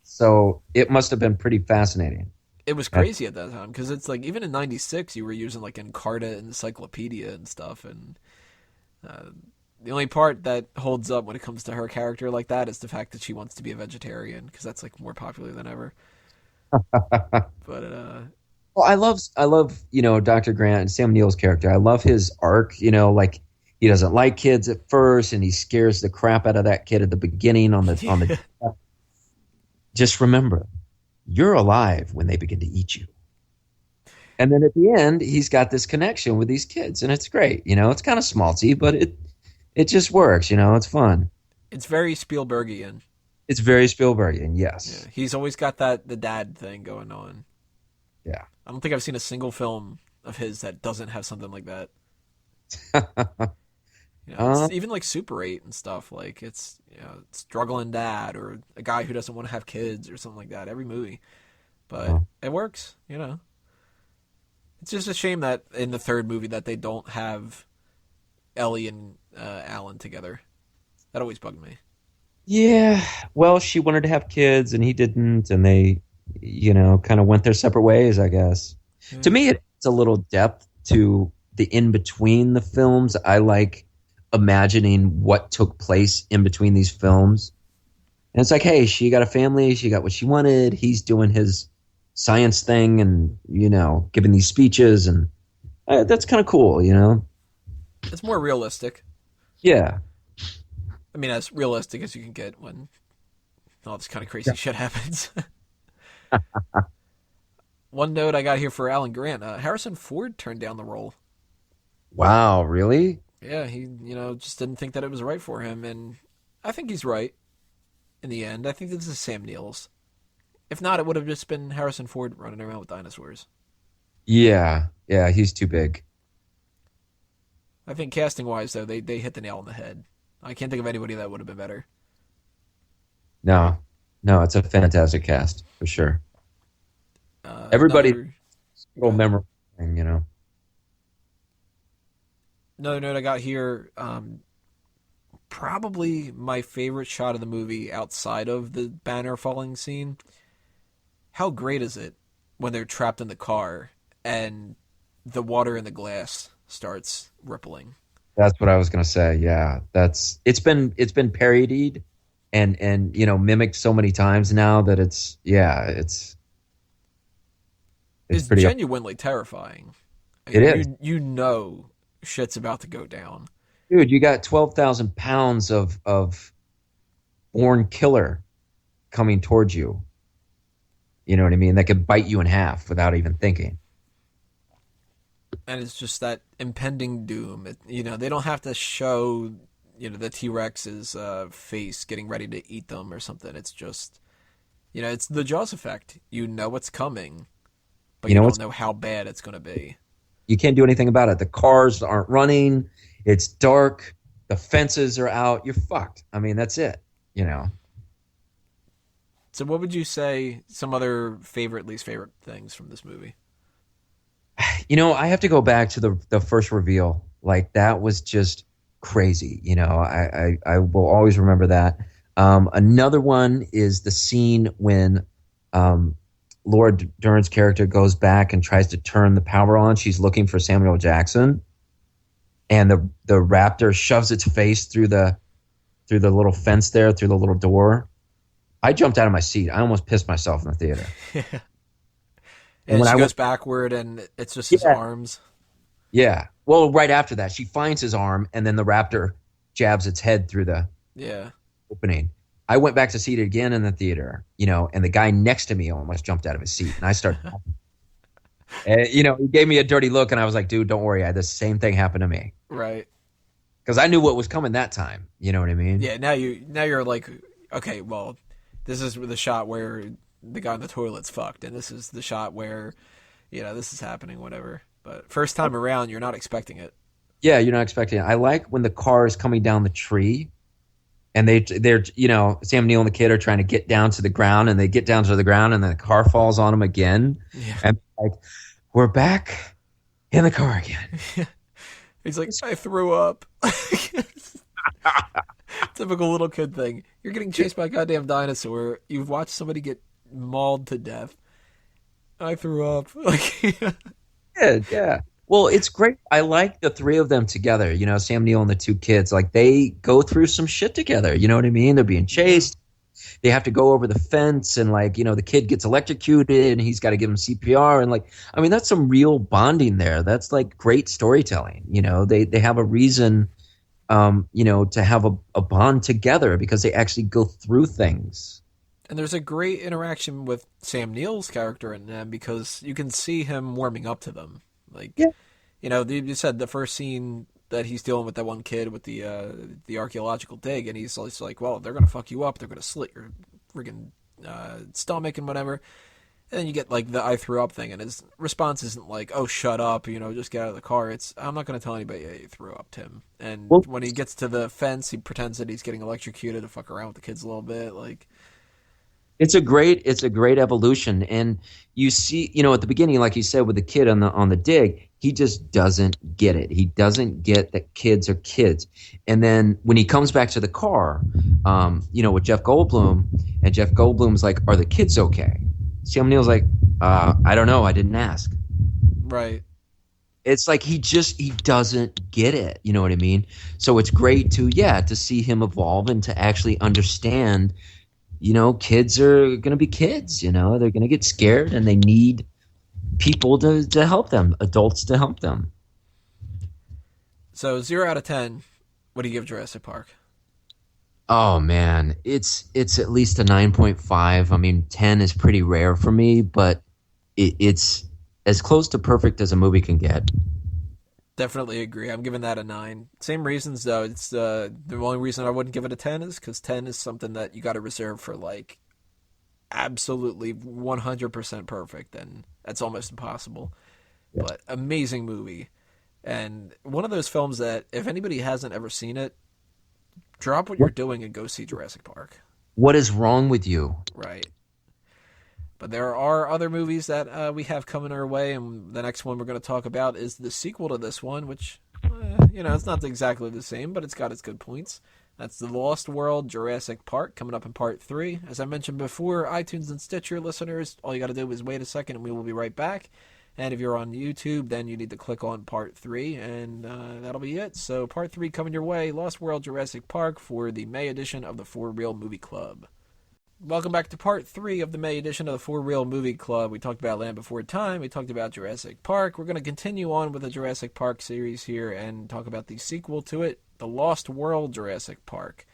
so it must have been pretty fascinating. It was crazy at that time because it's like even in '96 you were using like Encarta Encyclopedia and stuff, and the only part that holds up when it comes to her character like that is the fact that she wants to be a vegetarian because that's like more popular than ever. But Well, I love Dr. Grant and Sam Neill's character. I love his arc. Like he doesn't like kids at first, and he scares the crap out of that kid at the beginning on the. Just remember, you're alive when they begin to eat you. And then at the end, he's got this connection with these kids, and it's great. It's kind of schmaltzy, but it just works. It's fun. It's very Spielbergian. It's very Spielbergian, yes. Yeah, he's always got the dad thing going on. Yeah. I don't think I've seen a single film of his that doesn't have something like that. It's even like Super 8 and stuff. Like it's struggling dad or a guy who doesn't want to have kids or something like that. Every movie, but it works. It's just a shame that in the third movie that they don't have Ellie and Alan together. That always bugged me. Yeah, well, she wanted to have kids and he didn't, and they, kind of went their separate ways, I guess. Yeah. To me, it's a little depth to the in-between the films. I like imagining what took place in between these films. And it's like, hey, she got a family, she got what she wanted, he's doing his science thing and, giving these speeches, and that's kind of cool, It's more realistic. Yeah. I mean, as realistic as you can get when all this kind of crazy shit happens. One note I got here for Alan Grant. Harrison Ford turned down the role. Wow, really? Yeah, he, just didn't think that it was right for him, and I think he's right in the end. I think this is Sam Neill's. If not, it would have just been Harrison Ford running around with dinosaurs. Yeah, he's too big. I think casting-wise, though, they hit the nail on the head. I can't think of anybody that would have been better. No, it's a fantastic cast, for sure. Everybody, little memorable thing, Another note I got here, probably my favorite shot of the movie outside of the banner falling scene. How great is it when they're trapped in the car and the water in the glass starts rippling? That's what I was going to say. Yeah, it's been parodied and mimicked so many times now that it's pretty genuinely terrifying. It is. Shit's about to go down. Dude, you got 12,000 pounds of born killer coming towards you. You know what I mean? That could bite you in half without even thinking. And it's just that impending doom. They don't have to show, the T-Rex's face getting ready to eat them or something. It's just, it's the Jaws effect. You know what's coming, but you don't know how bad it's going to be. You can't do anything about it. The cars aren't running. It's dark. The fences are out. You're fucked. I mean, that's it, So what would you say some other least favorite things from this movie? I have to go back to the first reveal. Like, that was just crazy. I will always remember that. Another one is the scene when Laura Dern's character goes back and tries to turn the power on. She's looking for Samuel Jackson, and the raptor shoves its face through the little fence there, through the little door. I jumped out of my seat. I almost pissed myself in the theater. Yeah. And she goes backward, and it's just his arms. Yeah. Well, right after that, she finds his arm, and then the raptor jabs its head through the opening. I went back to see it again in the theater, and the guy next to me almost jumped out of his seat, and I started. And, he gave me a dirty look, and I was like, "Dude, don't worry. The same thing happened to me." Right. Because I knew what was coming that time. You know what I mean? Yeah. Now you're like, okay, well, this is the shot where the guy in the toilet's fucked, and this is the shot where, this is happening, whatever. But first time around, you're not expecting it. Yeah, you're not expecting it. I like when the car is coming down the tree, and they're Sam Neill and the kid are trying to get down to the ground, and they get down to the ground, and then the car falls on them again. Yeah. And like, we're back in the car again. He's like, I threw up. Typical little kid thing. You're getting chased by a goddamn dinosaur. You've watched somebody get mauled to death. I threw up. Yeah. Well, it's great. I like the three of them together. Sam Neill and the two kids. Like, they go through some shit together. You know what I mean? They're being chased. They have to go over the fence, and the kid gets electrocuted, and he's got to give him CPR. And that's some real bonding there. That's like great storytelling. They have a reason, to have a bond together because they actually go through things. And there's a great interaction with Sam Neill's character in them because you can see him warming up to them. You said the first scene that he's dealing with that one kid with the archaeological dig, and he's like, well, they're going to fuck you up. They're going to slit your friggin' stomach and whatever. And then you get like the I threw up thing, and his response isn't like, oh, shut up, just get out of the car. It's, I'm not going to tell anybody you threw up, Tim. And when he gets to the fence, he pretends that he's getting electrocuted to fuck around with the kids a little bit. Like, it's a great evolution. And you see, at the beginning, like you said, with the kid on the dig, he just doesn't get it. He doesn't get that kids are kids. And then when he comes back to the car, with Jeff Goldblum, and Jeff Goldblum's like, are the kids okay? Sam Neill's like, I don't know. I didn't ask. Right. It's like he doesn't get it. You know what I mean? So it's great to see him evolve and to actually understand, kids are going to be kids. They're going to get scared, and they need people to help them, adults to help them. So 0 out of 10, what do you give Jurassic Park? Oh man, it's at least a 9.5. 10 is pretty rare for me, but it's as close to perfect as a movie can get. Definitely agree. I'm giving that a 9. Same reasons though. It's the only reason I wouldn't give it a 10 is because 10 is something that you got to reserve for like absolutely 100% perfect, and that's almost impossible. Yeah. But amazing movie, and one of those films that if anybody hasn't ever seen it, drop what you're doing and go see Jurassic Park. What is wrong with you? Right. But there are other movies that we have coming our way, and the next one we're going to talk about is the sequel to this one, which, it's not exactly the same, but it's got its good points. That's The Lost World, Jurassic Park, coming up in Part 3. As I mentioned before, iTunes and Stitcher listeners, all you got to do is wait a second, and we will be right back. And if you're on YouTube, then you need to click on Part 3, and that'll be it. So Part 3 coming your way, Lost World, Jurassic Park, for the May edition of the For Real Movie Club. Welcome back to Part 3 of the May edition of the For Real Movie Club. We talked about Land Before Time. We talked about Jurassic Park. We're going to continue on with the Jurassic Park series here and talk about the sequel to it, The Lost World, Jurassic Park.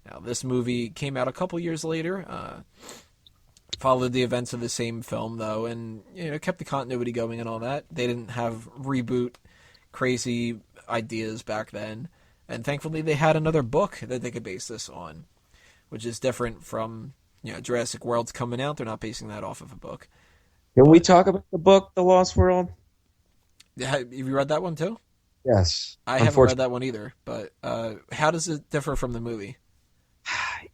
Now, this movie came out a couple years later, followed the events of the same film, though, and kept the continuity going and all that. They didn't have reboot crazy ideas back then. And thankfully they had another book that they could base this on, which is different from, Jurassic World's coming out. They're not basing that off of a book. Can we talk about the book, The Lost World? Have you read that one too? Yes. I haven't read that one either, but how does it differ from the movie?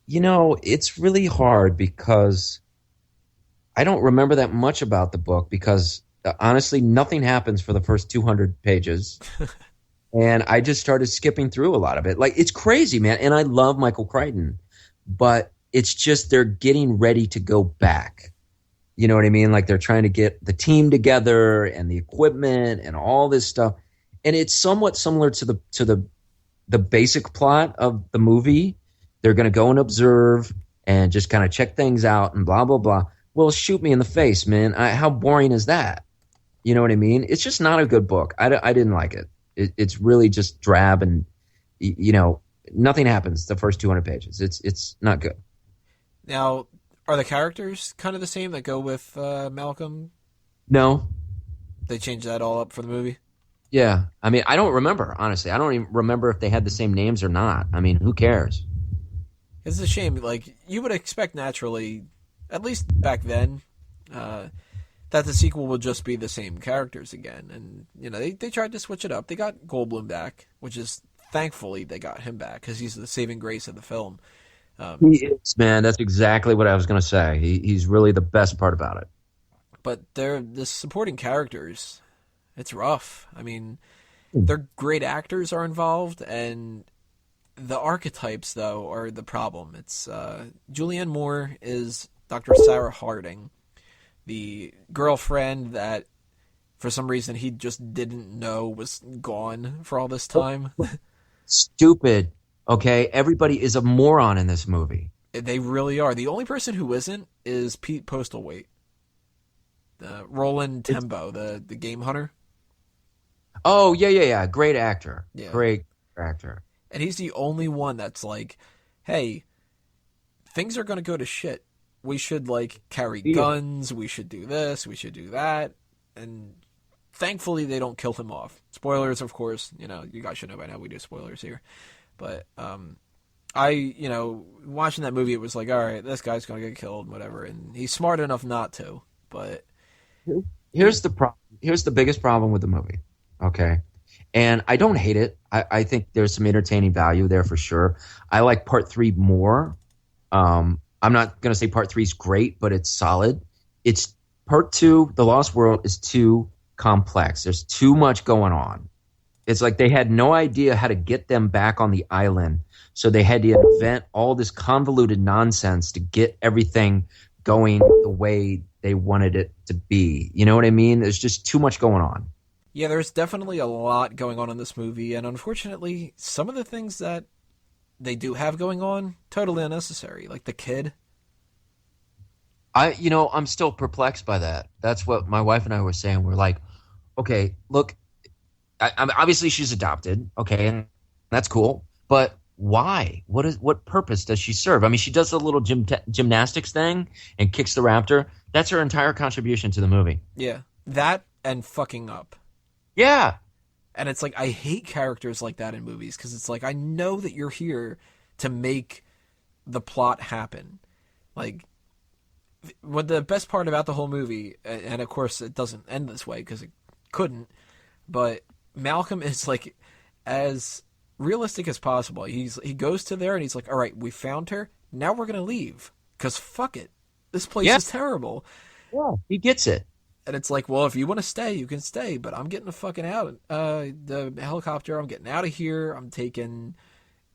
It's really hard because I don't remember that much about the book because honestly, nothing happens for the first 200 pages. And I just started skipping through a lot of it. Like, it's crazy, man. And I love Michael Crichton, but it's just they're getting ready to go back. You know what I mean? Like, they're trying to get the team together and the equipment and all this stuff. And it's somewhat similar to the basic plot of the movie. They're going to go and observe and just kind of check things out and blah, blah, blah. Well, shoot me in the face, man. How boring is that? You know what I mean? It's just not a good book. I didn't like it. It's really just drab and, nothing happens the first 200 pages. It's not good. Now, are the characters kind of the same that go with Malcolm? No. They changed that all up for the movie? Yeah. I mean, I don't remember, honestly. I don't even remember if they had the same names or not. I mean, who cares? It's a shame. Like, you would expect naturally, at least back then, that the sequel would just be the same characters again. And, they tried to switch it up. They got Goldblum back, which is, thankfully, they got him back because he's the saving grace of the film. He is, man. That's exactly what I was going to say. He's really the best part about it. But the supporting characters, it's rough. I mean, they're great actors are involved, and the archetypes, though, are the problem. It's Julianne Moore is Dr. Sarah Harding, the girlfriend that, for some reason, he just didn't know was gone for all this time. Stupid. Okay, everybody is a moron in this movie. They really are. The only person who isn't is Pete Postlewaite. Roland Tembo, the game hunter. Oh, yeah. Great actor. Yeah. Great actor. And he's the only one that's like, hey, things are going to go to shit. We should, carry guns. We should do this. We should do that. And thankfully, they don't kill him off. Spoilers, of course. You guys should know by now we do spoilers here. But watching that movie, it was like, all right, this guy's going to get killed, whatever. And he's smart enough not to. But here's the problem. Here's the biggest problem with the movie. Okay. And I don't hate it. I think there's some entertaining value there for sure. I like part 3 more. I'm not going to say part 3 is great, but it's solid. It's part 2, The Lost World, is too complex. There's too much going on. It's like they had no idea how to get them back on the island. So they had to invent all this convoluted nonsense to get everything going the way they wanted it to be. You know what I mean? There's just too much going on. Yeah, there's definitely a lot going on in this movie. And unfortunately, some of the things that they do have going on, totally unnecessary. Like the kid. I'm still perplexed by that. That's what my wife and I were saying. We're like, okay, look, obviously she's adopted, okay, and that's cool. But why? What purpose does she serve? I mean, she does the little gymnastics thing and kicks the raptor. That's her entire contribution to the movie. Yeah, that and fucking up. Yeah. And it's like, I hate characters like that in movies because it's like, I know that you're here to make the plot happen. Like, what the best part about the whole movie, and of course it doesn't end this way because it couldn't, but Malcolm is like as realistic as possible. He goes to there and he's like, all right, we found her. Now we're going to leave because fuck it. This place is terrible. Yeah, he gets it. And it's like, well, if you want to stay, you can stay, but I'm getting the fucking out. The helicopter, I'm getting out of here. I'm taking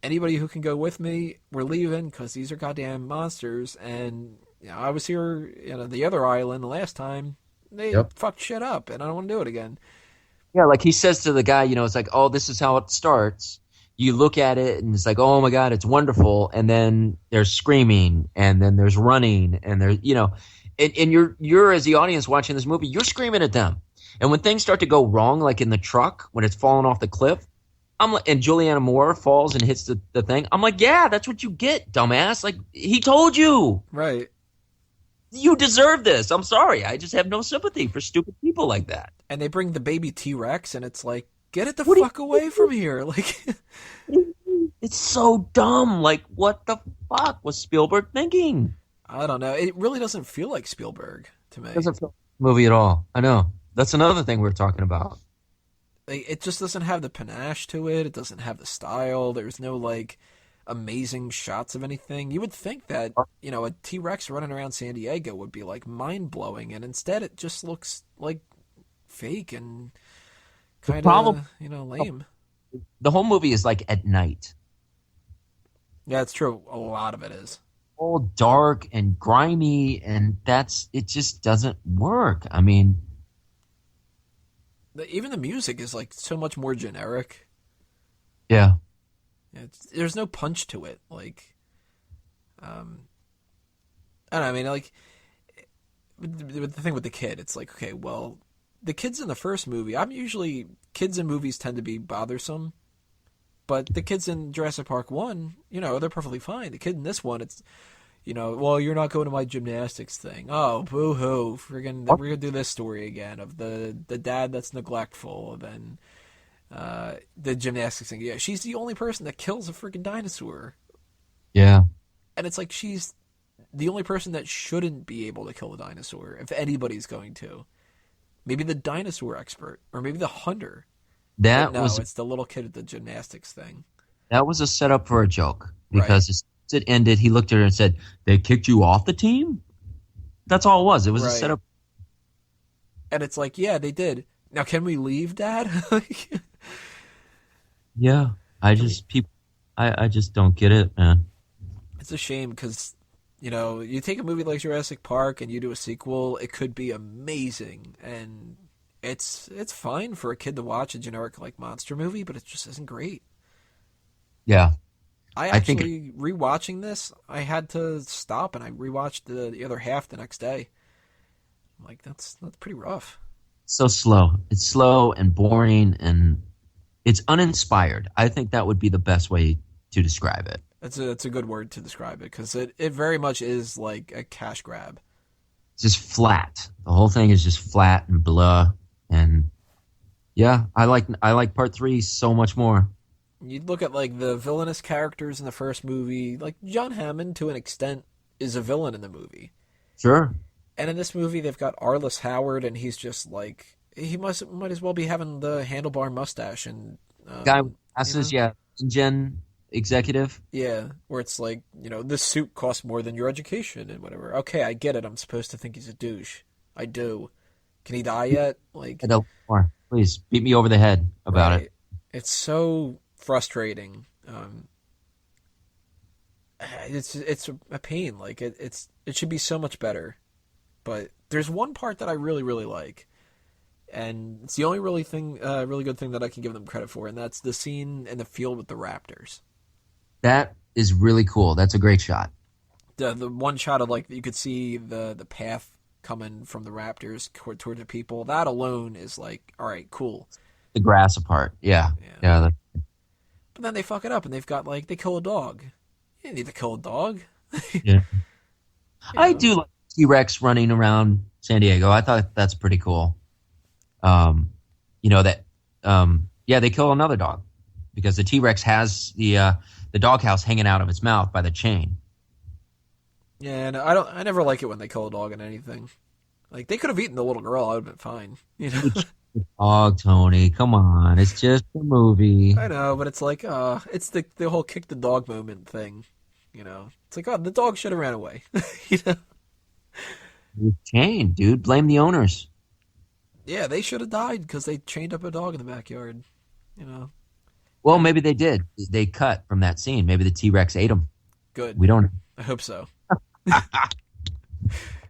anybody who can go with me. We're leaving because these are goddamn monsters. And I was here, the other island the last time. They fucked shit up, and I don't want to do it again. Yeah, like he says to the guy, it's like, oh, this is how it starts. You look at it, and it's like, oh my God, it's wonderful. And then there's screaming, and then there's running, and there's, and you're as the audience watching this movie, you're screaming at them. And when things start to go wrong, like in the truck, when it's falling off the cliff, and Julianne Moore falls and hits the thing, I'm like, yeah, that's what you get, dumbass. Like, he told you. Right. You deserve this. I'm sorry. I just have no sympathy for stupid people like that. And they bring the baby T-Rex, and it's like, get it the fuck away from here. Like, it's so dumb. Like, what the fuck was Spielberg thinking? I don't know. It really doesn't feel like Spielberg to me. It doesn't feel like a movie at all. I know. That's another thing we were talking about. Like, it just doesn't have the panache to it. It doesn't have the style. There's no, like, amazing shots of anything. You would think that, you know, a T-Rex running around San Diego would be, like, mind-blowing, and instead it just looks, like, fake and kind of, you know, lame. The whole movie is, like, at night. Yeah, it's true. A lot of it is. All dark and grimy, and it just doesn't work. I mean... Even the music is, like, so much more generic. Yeah. There's no punch to it. Like, I don't know, I mean, like, with the thing with the kid, it's like, okay, well, the kids in the first movie, kids in movies tend to be bothersome, but the kids in Jurassic Park 1, you know, they're perfectly fine. The kid in this one, it's, you know, well, you're not going to my gymnastics thing. Oh, boo-hoo. We're gonna do this story again of the dad that's neglectful, and then the gymnastics thing. Yeah, she's the only person that kills a freaking dinosaur. Yeah. And it's like she's the only person that shouldn't be able to kill a dinosaur, if anybody's going to. Maybe the dinosaur expert, or maybe the hunter. It's the little kid at the gymnastics thing. That was a setup for a joke, because as it ended, he looked at her and said, "They kicked you off the team?" That's all it was. It was a setup. And it's like, yeah, they did. Now, can we leave, Dad? Yeah, I just don't get it, man. It's a shame because, you know, you take a movie like Jurassic Park and you do a sequel, it could be amazing, and it's fine for a kid to watch a generic like monster movie, but it just isn't great. Yeah. I think rewatching this, I had to stop and I rewatched the other half the next day. I'm like, that's pretty rough. So slow. It's slow and boring, and it's uninspired. I think that would be the best way to describe it. That's a good word to describe it, because it very much is like a cash grab. It's just flat. The whole thing is just flat and blah. And yeah, I like part 3 so much more. You look at, like, the villainous characters in the first movie, like, John Hammond, to an extent, is a villain in the movie. Sure. And in this movie, they've got Arliss Howard, and he's just, like, he might as well be having the handlebar mustache. And guy with glasses, yeah, InGen executive. Yeah, where it's like, you know, this suit costs more than your education and whatever. Okay, I get it. I'm supposed to think he's a douche. I do. Can he die yet? Like, No more. Please, beat me over the head about it. It's so frustrating. It's a pain. Like, it should be so much better. But there's one part that I really, really like, and it's the only really good thing that I can give them credit for, and that's the scene in the field with the raptors. That is really cool. That's a great shot. The one shot of, like, you could see the path coming from the raptors toward the people. That alone is like, all right, cool. The grass apart. Yeah. But then they fuck it up, and they've got, like, they kill a dog. You didn't need to kill a dog. Yeah. I do like T-Rex running around San Diego. I thought that's pretty cool. You know that. They kill another dog because the T-Rex has the doghouse hanging out of its mouth by the chain. Yeah, and I never like it when they kill a dog in anything. Like, they could have eaten the little girl. I would have been fine. You know. Dog, Tony, come on! It's just a movie. I know, but it's like, it's the whole kick the dog moment thing. You know, it's like, oh, the dog should have ran away. You know. Chained, dude. Blame the owners. Yeah, they should have died because they chained up a dog in the backyard. You know. Well, maybe they did. They cut from that scene. Maybe the T-Rex ate them. Good. We don't. I hope so.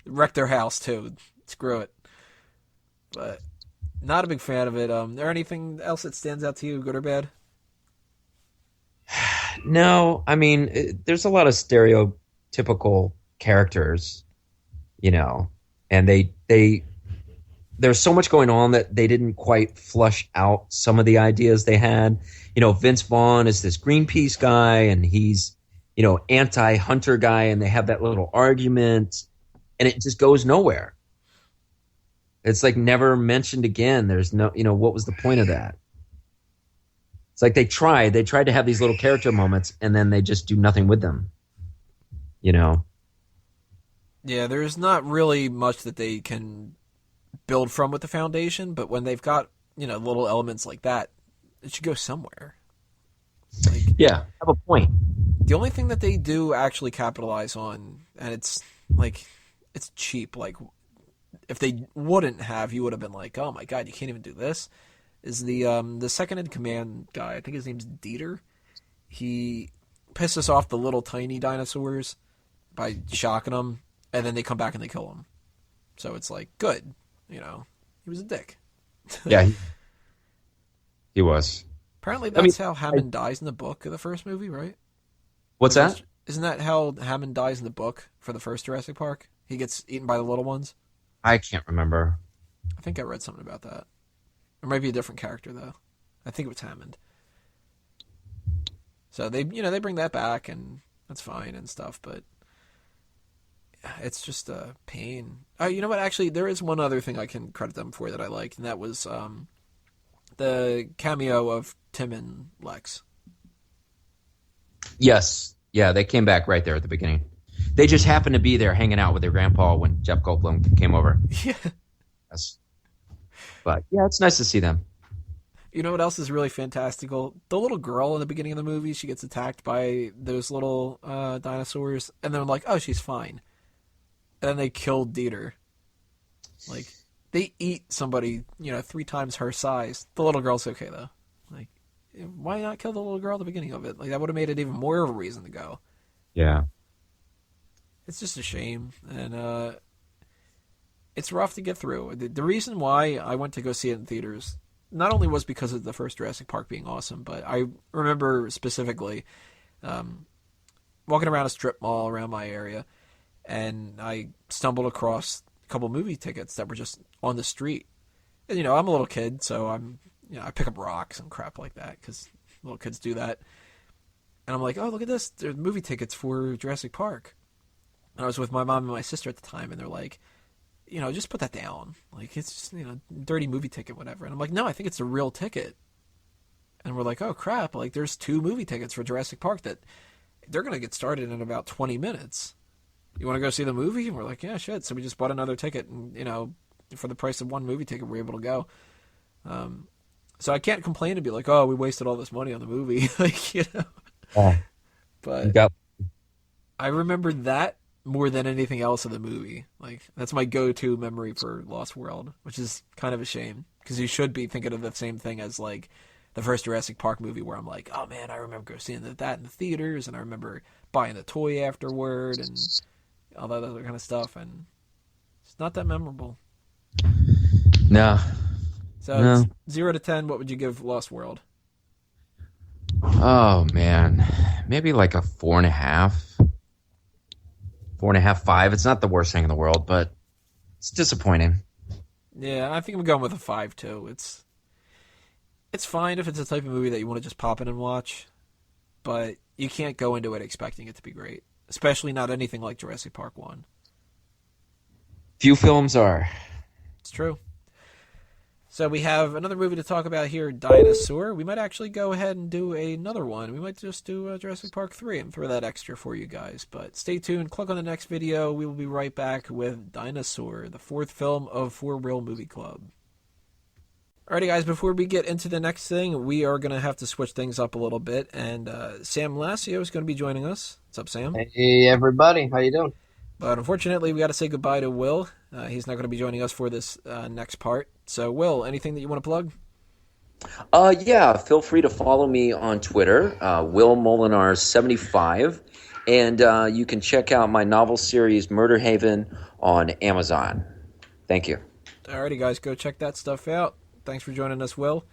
Wrecked their house too. Screw it. But not a big fan of it. There anything else that stands out to you, good or bad? No, I mean, there's a lot of stereotypical characters, you know, and there's so much going on that they didn't quite flush out some of the ideas they had. You know, Vince Vaughn is this Greenpeace guy, and he's, you know, anti-hunter guy, and they have that little argument, and it just goes nowhere. It's like never mentioned again. There's no, you know, what was the point of that? It's like they tried to have these little character moments, and then they just do nothing with them. You know? Yeah, there's not really much that they can build from with the Foundation, but when they've got, little elements like that, it should go somewhere. Like, yeah, have a point. The only thing that they do actually capitalize on, and it's cheap. Like, if they wouldn't have, you would have been like, oh my god, you can't even do this. Is the second in command guy? I think his name's Dieter. He pisses off the little tiny dinosaurs by shocking them, and then they come back and they kill him. So it's like, good, he was a dick. Yeah, he was. Apparently, that's how Hammond dies in the book of the first movie, right? What's that? Isn't that how Hammond dies in the book for the first Jurassic Park? He gets eaten by the little ones? I can't remember. I think I read something about that. It might be a different character, though. I think it was Hammond. So they bring that back, and that's fine and stuff, but it's just a pain. Oh, you know what? Actually, there is one other thing I can credit them for that I liked, and that was the cameo of Tim and Lex. Yes. Yeah, they came back right there at the beginning. They just happened to be there hanging out with their grandpa when Jeff Goldblum came over. Yeah. Yes. But, yeah, it's nice to see them. You know what else is really fantastical? The little girl in the beginning of the movie, she gets attacked by those little dinosaurs, and they're like, oh, she's fine. And then they kill Dieter. Like, they eat somebody, 3 times her size. The little girl's okay, though. Like, why not kill the little girl at the beginning of it? Like, that would have made it even more of a reason to go. Yeah. It's just a shame. And it's rough to get through. The reason why I went to go see it in theaters not only was because of the first Jurassic Park being awesome, but I remember specifically walking around a strip mall around my area, and I stumbled across a couple movie tickets that were just on the street. And, I'm a little kid, so I pick up rocks and crap like that because little kids do that. And I'm like, oh, look at this. There's movie tickets for Jurassic Park. And I was with my mom and my sister at the time, and they're like, just put that down. Like, it's just, dirty movie ticket, whatever. And I'm like, no, I think it's a real ticket. And we're like, oh, crap. Like, there's 2 movie tickets for Jurassic Park that they're going to get started in about 20 minutes. You want to go see the movie? And we're like, yeah, shit. So we just bought another ticket, and, for the price of 1 movie ticket, we're able to go. So I can't complain and be like, oh, we wasted all this money on the movie. But I remember that more than anything else in the movie. Like, that's my go-to memory for Lost World, which is kind of a shame, because you should be thinking of the same thing as, like, the first Jurassic Park movie, where I'm like, oh man, I remember seeing that in the theaters, and I remember buying the toy afterward, and all that other kind of stuff, and it's not that memorable. No. So 0 to 10, what would you give Lost World? Oh man, maybe like a 4.5. 4.5, 5. It's not the worst thing in the world, but it's disappointing. Yeah, I think I'm going with a 5 too. It's fine if it's a type of movie that you want to just pop in and watch, but you can't go into it expecting it to be great, especially not anything like Jurassic Park 1. Few films are. It's true. So we have another movie to talk about here, Dinosaur. We might actually go ahead and do another one. We might just do Jurassic Park 3 and throw that extra for you guys. But stay tuned. Click on the next video. We will be right back with Dinosaur, the 4th film of For Real Movie Club. Alrighty, guys, before we get into the next thing, we are going to have to switch things up a little bit. And Sam Lassio is going to be joining us. What's up, Sam? Hey, everybody. How you doing? But unfortunately, we got to say goodbye to Will. He's not going to be joining us for this next part. So, Will, anything that you want to plug? Yeah, feel free to follow me on Twitter, Will Molinar75, and you can check out my novel series Murder Haven on Amazon. Thank you. Alrighty, guys, go check that stuff out. Thanks for joining us, Will.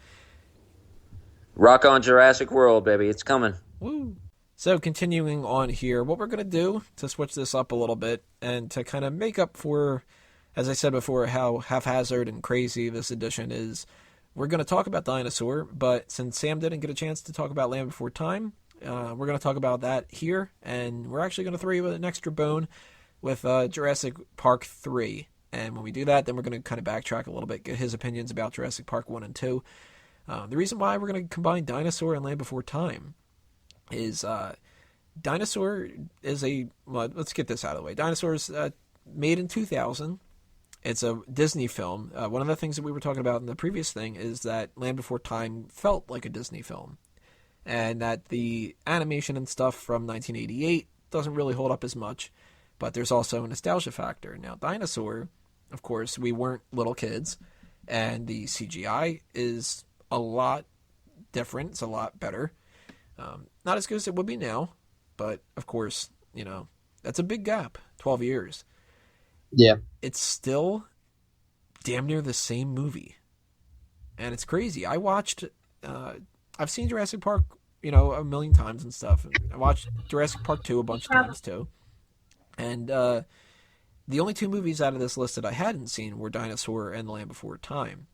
Rock on Jurassic World, baby. It's coming. Woo! So continuing on here, what we're going to do to switch this up a little bit and to kind of make up for, as I said before, how haphazard and crazy this edition is, we're going to talk about Dinosaur, but since Sam didn't get a chance to talk about Land Before Time, we're going to talk about that here, and we're actually going to throw you an extra bone with Jurassic Park 3. And when we do that, then we're going to kind of backtrack a little bit, get his opinions about Jurassic Park 1 and 2. The reason why we're going to combine Dinosaur and Land Before Time is Dinosaur is well, let's get this out of the way. Dinosaur's made in 2000. It's a Disney film. One of the things that we were talking about in the previous thing is that Land Before Time felt like a Disney film, and that the animation and stuff from 1988 doesn't really hold up as much, but there's also a nostalgia factor. Now, Dinosaur, of course, we weren't little kids, and the CGI is a lot different. It's a lot better. Not as good as it would be now, but of course, that's a big gap, 12 years. Yeah. It's still damn near the same movie. And it's crazy. I've seen Jurassic Park, a million times and stuff. I watched Jurassic Park 2 a bunch of times too. And the only 2 movies out of this list that I hadn't seen were Dinosaur and The Land Before Time.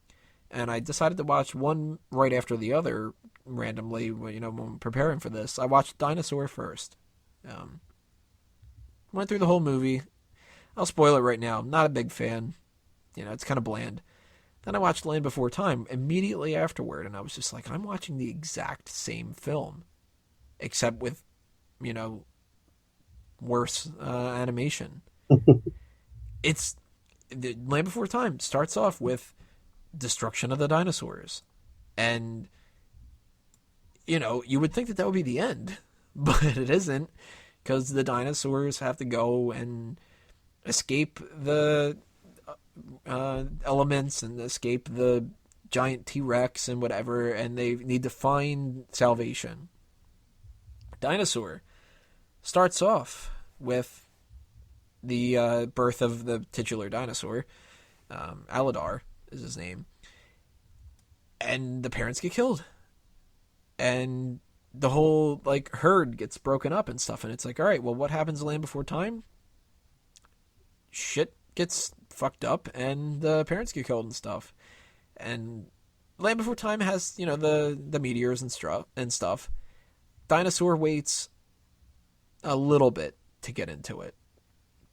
And I decided to watch one right after the other randomly, when preparing for this. I watched Dinosaur first. Went through the whole movie. I'll spoil it right now. I'm not a big fan. It's kind of bland. Then I watched Land Before Time immediately afterward, and I was just like, I'm watching the exact same film, except with, worse animation. Land Before Time starts off with destruction of the dinosaurs. And, you would think that would be the end, but it isn't, because the dinosaurs have to go and escape the elements and escape the giant T-Rex and whatever, and they need to find salvation. Dinosaur starts off with the birth of the titular dinosaur. Aladar is his name. And the parents get killed. And the whole herd gets broken up and stuff, and it's like, all right, well, what happens in Land Before Time? Shit gets fucked up and the parents get killed and stuff. And Land Before Time has, the meteors and stuff. Dinosaur waits a little bit to get into it.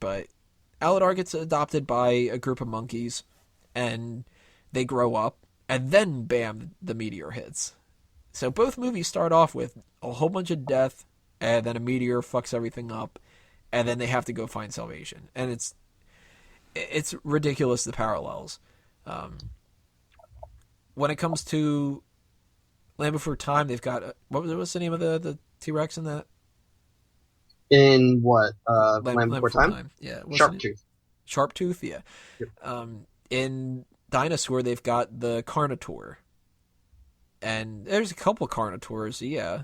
But Aladar gets adopted by a group of monkeys and they grow up, and then bam, the meteor hits. So both movies start off with a whole bunch of death, and then a meteor fucks everything up, and then they have to go find salvation. And it's ridiculous, the parallels. When it comes to Land Before Time, they've got what's the name of the T-Rex in that? In what? Land Before Time? Yeah. Sharptooth, yeah. Yep. In Dinosaur, they've got the Carnotaur. And there's a couple Carnotaurs, yeah.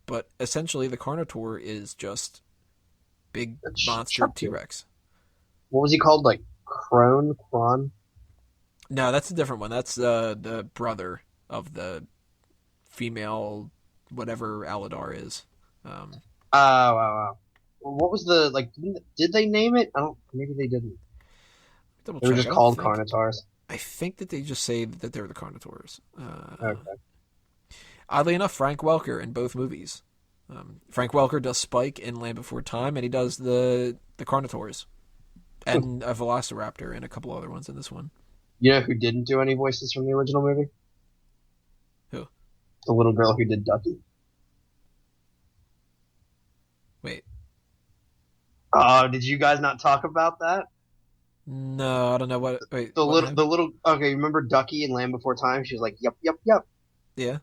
But essentially, the Carnotaur is just big monster T-Rex. What was he called? Kron? No, that's a different one. That's the brother of the female, whatever Aladar is. Wow. What was did they name it? Maybe they didn't. They were just called Carnotaurs. I think that they just say that they're the Carnotaurs. Okay. Oddly enough, Frank Welker in both movies. Frank Welker does Spike in Land Before Time, and he does the Carnotaurs. And a Velociraptor and a couple other ones in this one. You know who didn't do any voices from the original movie? Who? The little girl who did Ducky. Wait. Oh, did you guys not talk about that? No, I don't know what. Wait. The little. Okay, remember Ducky in Land Before Time? She was like, "Yep." Yeah.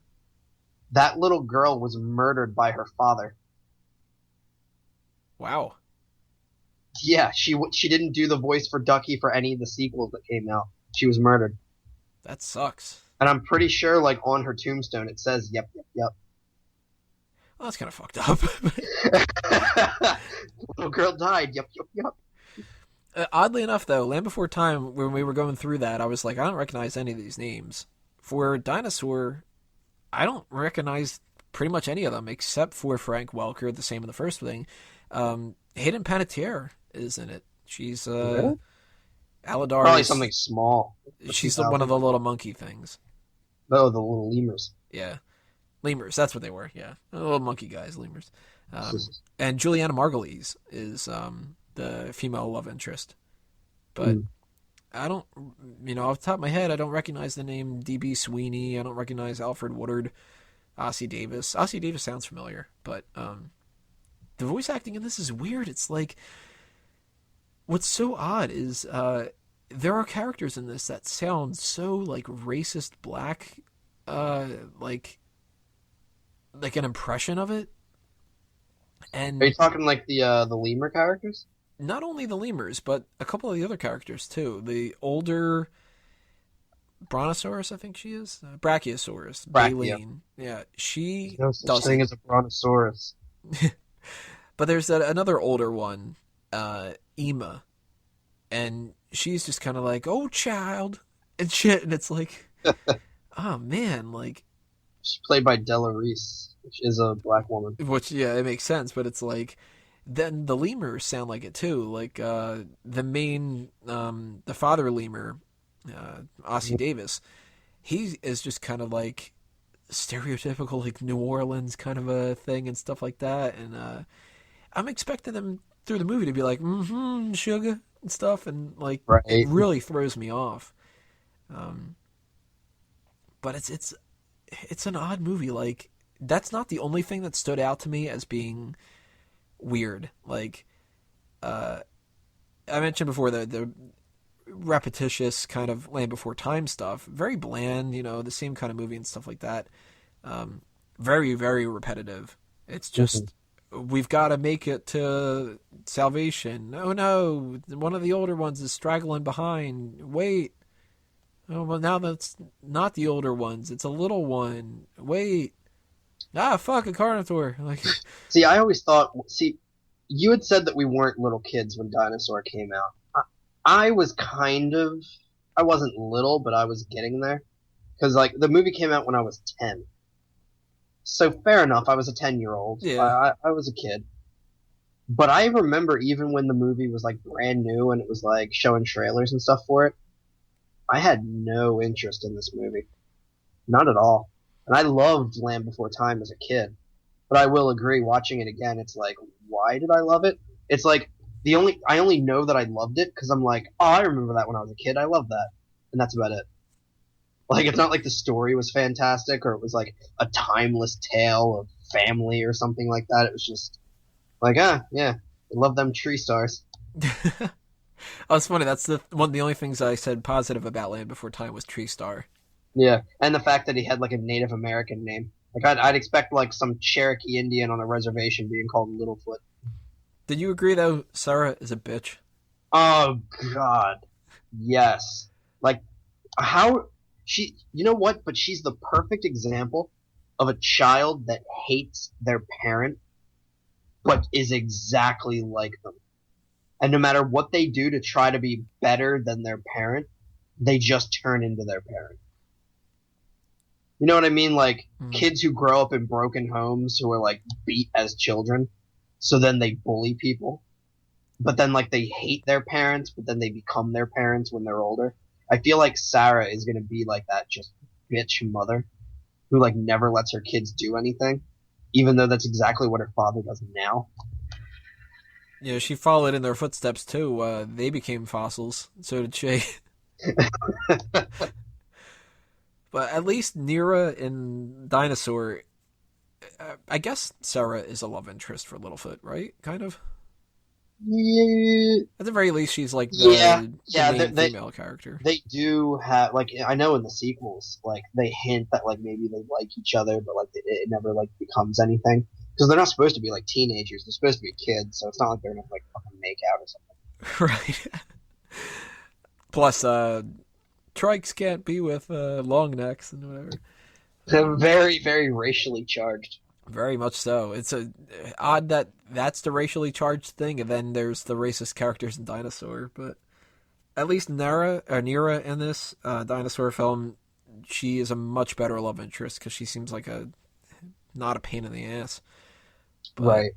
That little girl was murdered by her father. Wow. Yeah, she didn't do the voice for Ducky for any of the sequels that came out. She was murdered. That sucks. And I'm pretty sure, on her tombstone, it says, "Yep." Well, that's kind of fucked up. Little girl died. Yep. Oddly enough, though, Land Before Time, when we were going through that, I was like, I don't recognize any of these names. For Dinosaur, I don't recognize pretty much any of them, except for Frank Welker, the same in the first thing. Hayden Panettiere is in it. She's really? Aladar. Probably something small. She's one of the little monkey things. Oh, the little lemurs. Yeah. Lemurs, that's what they were, yeah. The little monkey guys, lemurs. And Juliana Margulies is the female love interest. But I don't, off the top of my head, I don't recognize the name D.B. Sweeney. I don't recognize Alfred Woodard, Ossie Davis. Ossie Davis sounds familiar, but the voice acting in this is weird. It's like, what's so odd is there are characters in this that sound so like racist black, like an impression of it. And are you talking like the lemur characters? Not only the lemurs, but a couple of the other characters too. The older Brontosaurus, I think she is, Brachiosaurus, Baleen. Yeah, she no such thing as a Brontosaurus. But there's another older one, Ema, and she's just kind of like, "Oh, child," and shit, and it's like, oh man, like. She's played by Della Reese, which is a black woman. Which, yeah, it makes sense, but it's like, then the lemurs sound like it too. Like the main, the father lemur, Ossie Davis, he is just kind of like stereotypical, like New Orleans kind of a thing and stuff like that. And I'm expecting them through the movie to be like, sugar and stuff, and like it really throws me off. But it's an odd movie. Like, that's not the only thing that stood out to me as being weird. Like, I mentioned before the repetitious kind of Land Before Time stuff. Very bland, the same kind of movie and stuff like that. Very, very repetitive. It's just, we've got to make it to salvation. Oh no, one of the older ones is straggling behind. Wait. Oh, well, now that's not the older ones. It's a little one. Wait. Fuck, a Carnotaur. Like, see, I always thought... See, you had said that we weren't little kids when Dinosaur came out. I was kind of... I wasn't little, but I was getting there. Because, like, the movie came out when I was 10. So, fair enough, I was a 10-year-old. Yeah. I was a kid. But I remember even when the movie was, like, brand new and it was, like, showing trailers and stuff for it, I had no interest in this movie. Not at all. And I loved Land Before Time as a kid. But I will agree, watching it again, it's like, why did I love it? It's like, I only know that I loved it because I'm like, oh, I remember that when I was a kid. I love that. And that's about it. Like, it's not like the story was fantastic or it was like a timeless tale of family or something like that. It was just like, yeah, I love them tree stars. Oh, it's funny. That's the only things I said positive about Land Before Time was Tree Star. Yeah, and the fact that he had like a Native American name. Like I'd expect like some Cherokee Indian on a reservation being called Littlefoot. Did you agree though? Sarah is a bitch. Oh God, yes. Like how she? You know what? But she's the perfect example of a child that hates their parent, but is exactly like them. And no matter what they do to try to be better than their parent, they just turn into their parent. You know what I mean? Like, kids who grow up in broken homes who are, like, beat as children, so then they bully people. But then, like, they hate their parents, but then they become their parents when they're older. I feel like Sarah is gonna be like that just bitch mother who, like, never lets her kids do anything, even though that's exactly what her father does now. Yeah, she followed in their footsteps too. They became fossils. So did she. But at least Nira in Dinosaur, I guess Sarah is a love interest for Littlefoot, right? Kind of. Yeah. At the very least, she's like the main female character. They do have, like, I know in the sequels, like, they hint that, like, maybe they like each other, but, like, it never, like, becomes anything. Because they're not supposed to be, like, teenagers. They're supposed to be kids, so it's not like they're gonna, like, fucking make out or something. Right. Plus, trikes can't be with long necks and whatever. They're very, very racially charged. Very much so. It's odd that that's the racially charged thing, and then there's the racist characters in Dinosaur. But at least Nira in this Dinosaur film, she is a much better love interest because she seems like not a pain in the ass. But, right.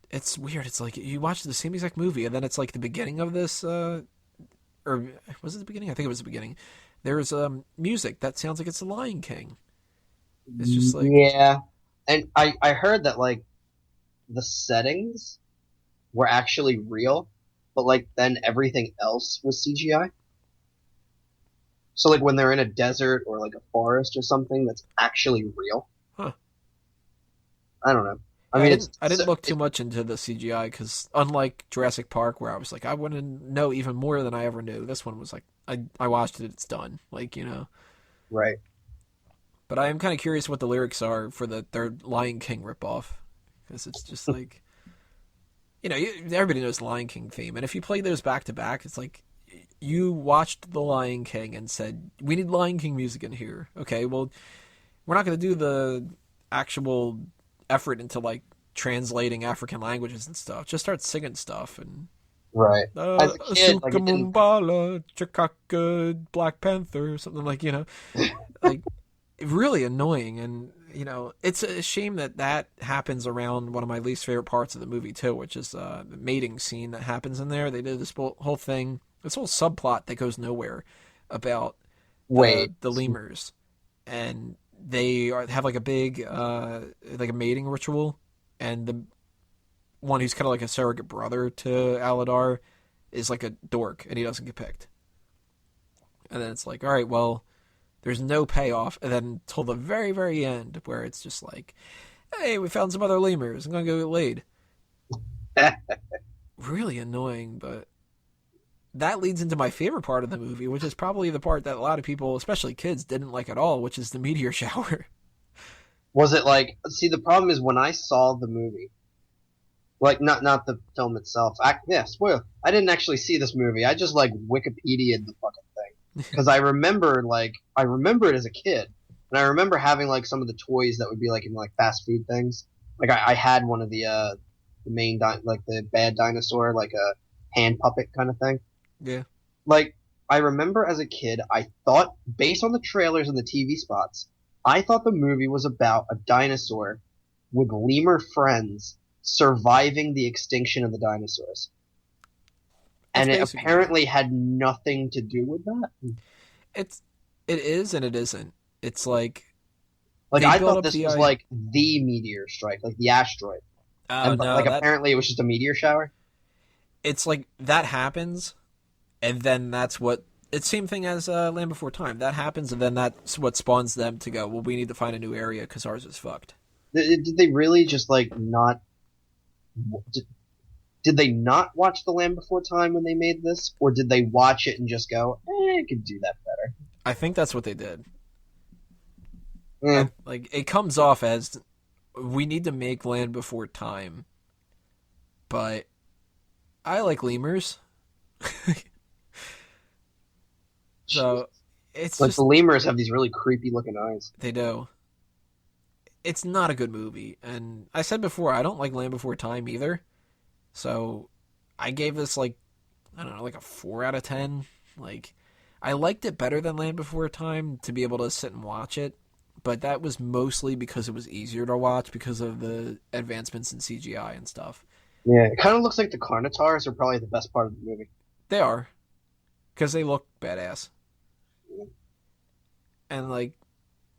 It's weird. It's like you watch the same exact movie, and then it's like the beginning of this, or was it the beginning? I think it was the beginning. There's music that sounds like it's The Lion King. It's just like, yeah, and I heard that like the settings were actually real, but like then everything else was CGI. So like when they're in a desert or like a forest or something that's actually real. Huh. I don't know. I Yeah, mean, I didn't look too much into the CGI because unlike Jurassic Park, where I was like, I want to know even more than I ever knew. This one was like, I watched it, it's done. Like, you know. right. But I am kind of curious what the lyrics are for the third Lion King ripoff, because it's just like, you know, everybody knows the Lion King theme, and if you play those back to back, it's like you watched the Lion King and said, we need Lion King music in here. Okay, well, we're not going to do the actual effort into like translating African languages and stuff. Just start singing stuff and Right. As a kid, like, it didn't... Mumbala, Chakaka, Black Panther, something like, you know, like really annoying. And you know, it's a shame that happens around one of my least favorite parts of the movie too, which is the mating scene that happens in there. They did this whole thing, this whole subplot that goes nowhere about the lemurs, and they have like a big like a mating ritual, and the one who's kind of like a surrogate brother to Aladar is like a dork, and he doesn't get picked. And then it's like, all right, well, there's no payoff, and then until the very, very end, where it's just like, hey, we found some other lemurs, I'm gonna go get laid. Really annoying, but that leads into my favorite part of the movie, which is probably the part that a lot of people, especially kids, didn't like at all, which is the meteor shower. Was it like... See, the problem is when I saw the movie, like, not the film itself. Spoiler. I didn't actually see this movie. I just, like, Wikipedia'd the fucking thing. Because I remember it as a kid. And I remember having, like, some of the toys that would be, like, in, like, fast food things. Like, I had one of the main, like, the bad dinosaur, like, a hand puppet kind of thing. Yeah. Like, I remember as a kid, I thought, based on the trailers and the TV spots, I thought the movie was about a dinosaur with lemur friends surviving the extinction of the dinosaurs. And it apparently had nothing to do with that. It is and it isn't. It's like I thought this was like the meteor strike, like the asteroid. Oh, no, apparently it was just a meteor shower. It's like that happens, and then that's what... It's the same thing as Land Before Time. That happens, and then that's what spawns them to go, well, we need to find a new area because ours is fucked. Did they really just, like, not... Did they not watch The Land Before Time when they made this? Or did they watch it and just go, I could do that better? I think that's what they did. Yeah. Like, it comes off as, we need to make Land Before Time, but I like lemurs. So, it's like, just... the lemurs have these really creepy looking eyes. They do. It's not a good movie, and I said before, I don't like Land Before Time either. So, I gave this, like, I don't know, like a 4 out of 10. Like, I liked it better than Land Before Time to be able to sit and watch it, but that was mostly because it was easier to watch because of the advancements in CGI and stuff. Yeah, it kind of looks like the Carnotaurs are probably the best part of the movie. They are, because they look badass. Yeah. And, like,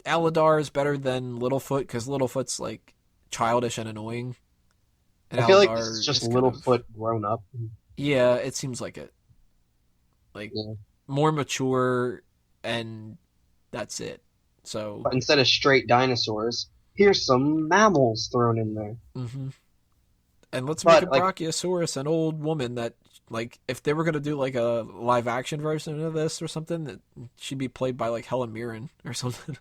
Aladar is better than Littlefoot, because Littlefoot's, like, childish and annoying. And I feel like this is just Littlefoot grown up. Yeah, it seems like it. Like, more mature, and that's it. So, but instead of straight dinosaurs, here's some mammals thrown in there. Mm-hmm. And let's make a Brachiosaurus an old woman that, like, if they were going to do, like, a live-action version of this or something, that she'd be played by, like, Helen Mirren or something.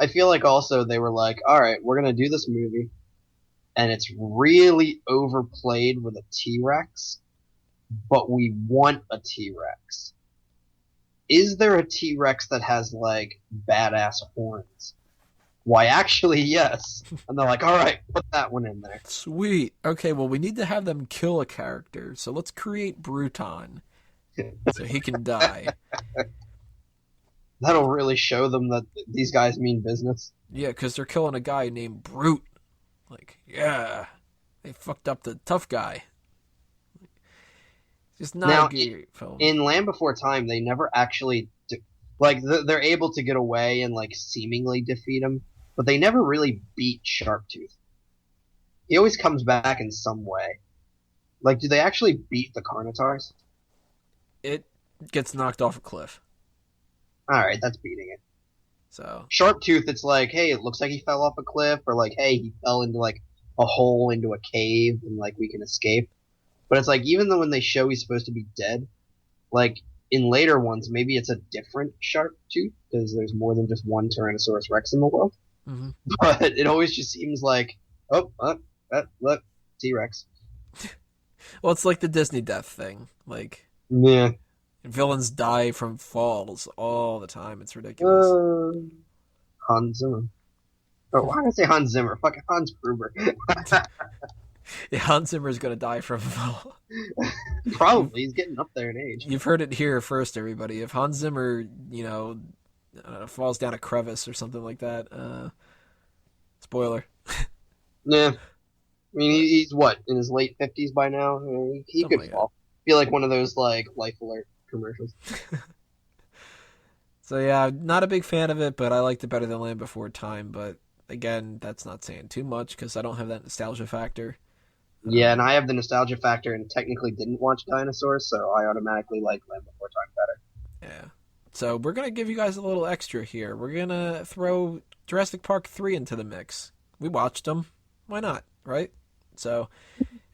I feel like also they were like, all right, we're going to do this movie, and it's really overplayed with a T-Rex, but we want a T-Rex. Is there a T-Rex that has, like, badass horns? Why, actually, yes. And they're like, all right, put that one in there. Sweet. Okay, well, we need to have them kill a character, so let's create Bruton so he can die. That'll really show them that these guys mean business. Yeah, because they're killing a guy named Brute. Like, yeah, they fucked up the tough guy. It's just not a great film. In Land Before Time, they never actually... Like, they're able to get away and, like, seemingly defeat him, but they never really beat Sharptooth. He always comes back in some way. Like, do they actually beat the Carnotaurs? It gets knocked off a cliff. Alright, that's beating it. So Sharptooth, it's like, hey, it looks like he fell off a cliff, or like, hey, he fell into like a hole into a cave and like we can escape. But it's like, even though when they show he's supposed to be dead, like in later ones, maybe it's a different Sharptooth because there's more than just one Tyrannosaurus Rex in the world. mm-hmm. But it always just seems like, look, T-Rex. Well, it's like the Disney death thing. Like, Yeah. villains die from falls all the time. It's ridiculous. Hans Zimmer. Oh, why did I say Hans Zimmer? Fucking Hans Gruber. Yeah, Hans Zimmer's gonna die from a fall. Probably. He's getting up there in age. You've heard it here first, everybody. If Hans Zimmer, falls down a crevice or something like that, spoiler. Yeah. I mean, he's what, in his late 50s by now? He Something could like fall. Feel like one of those, like, Life Alert commercials. So yeah, not a big fan of it, but I liked it better than Land Before Time. But again, that's not saying too much because I don't have that nostalgia factor. Yeah, and I have the nostalgia factor and technically didn't watch Dinosaurs, so I automatically like Land Before Time better. Yeah. So we're going to give you guys a little extra here. We're going to throw Jurassic Park 3 into the mix. We watched them. Why not, right? So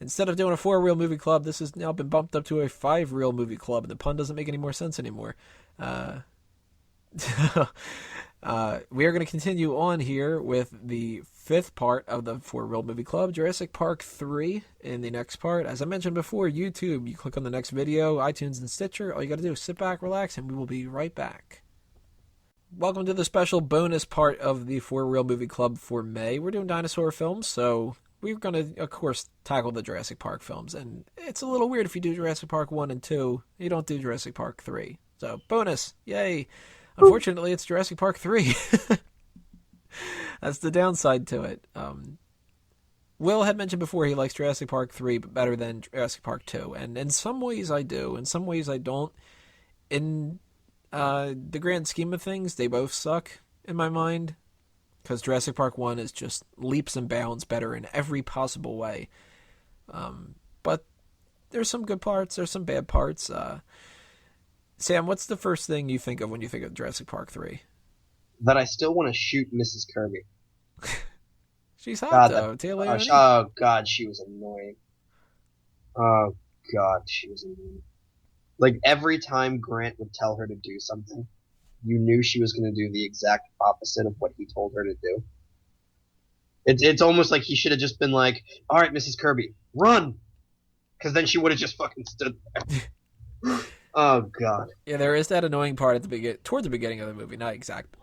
instead of doing a 4-reel movie club, this has now been bumped up to a 5-reel movie club, and the pun doesn't make any more sense anymore. We are going to continue on here with the 5th part of the 4-reel movie club, Jurassic Park 3 in the next part. As I mentioned before, YouTube, you click on the next video, iTunes and Stitcher. All you got to do is sit back, relax, and we will be right back. Welcome to the special bonus part of the 4-reel movie club for May. We're doing dinosaur films, so we're going to, of course, tackle the Jurassic Park films. And it's a little weird if you do Jurassic Park 1 and 2, you don't do Jurassic Park 3. So, bonus, yay! Unfortunately, it's Jurassic Park 3. That's the downside to it. Will had mentioned before he likes Jurassic Park 3 but better than Jurassic Park 2. And in some ways I do. In some ways I don't. In the grand scheme of things, they both suck in my mind. Because Jurassic Park 1 is just leaps and bounds better in every possible way. But there's some good parts. There's some bad parts. Sam, what's the first thing you think of when you think of Jurassic Park 3? That I still want to shoot Mrs. Kirby. She's hot, though. Oh, God, she was annoying. Oh, God, she was annoying. Like, every time Grant would tell her to do something, you knew she was going to do the exact opposite of what he told her to do. It's almost like he should have just been like, all right, Mrs. Kirby, run! Because then she would have just fucking stood there. Oh, God. Yeah, there is that annoying part at the toward the beginning of the movie, not exact.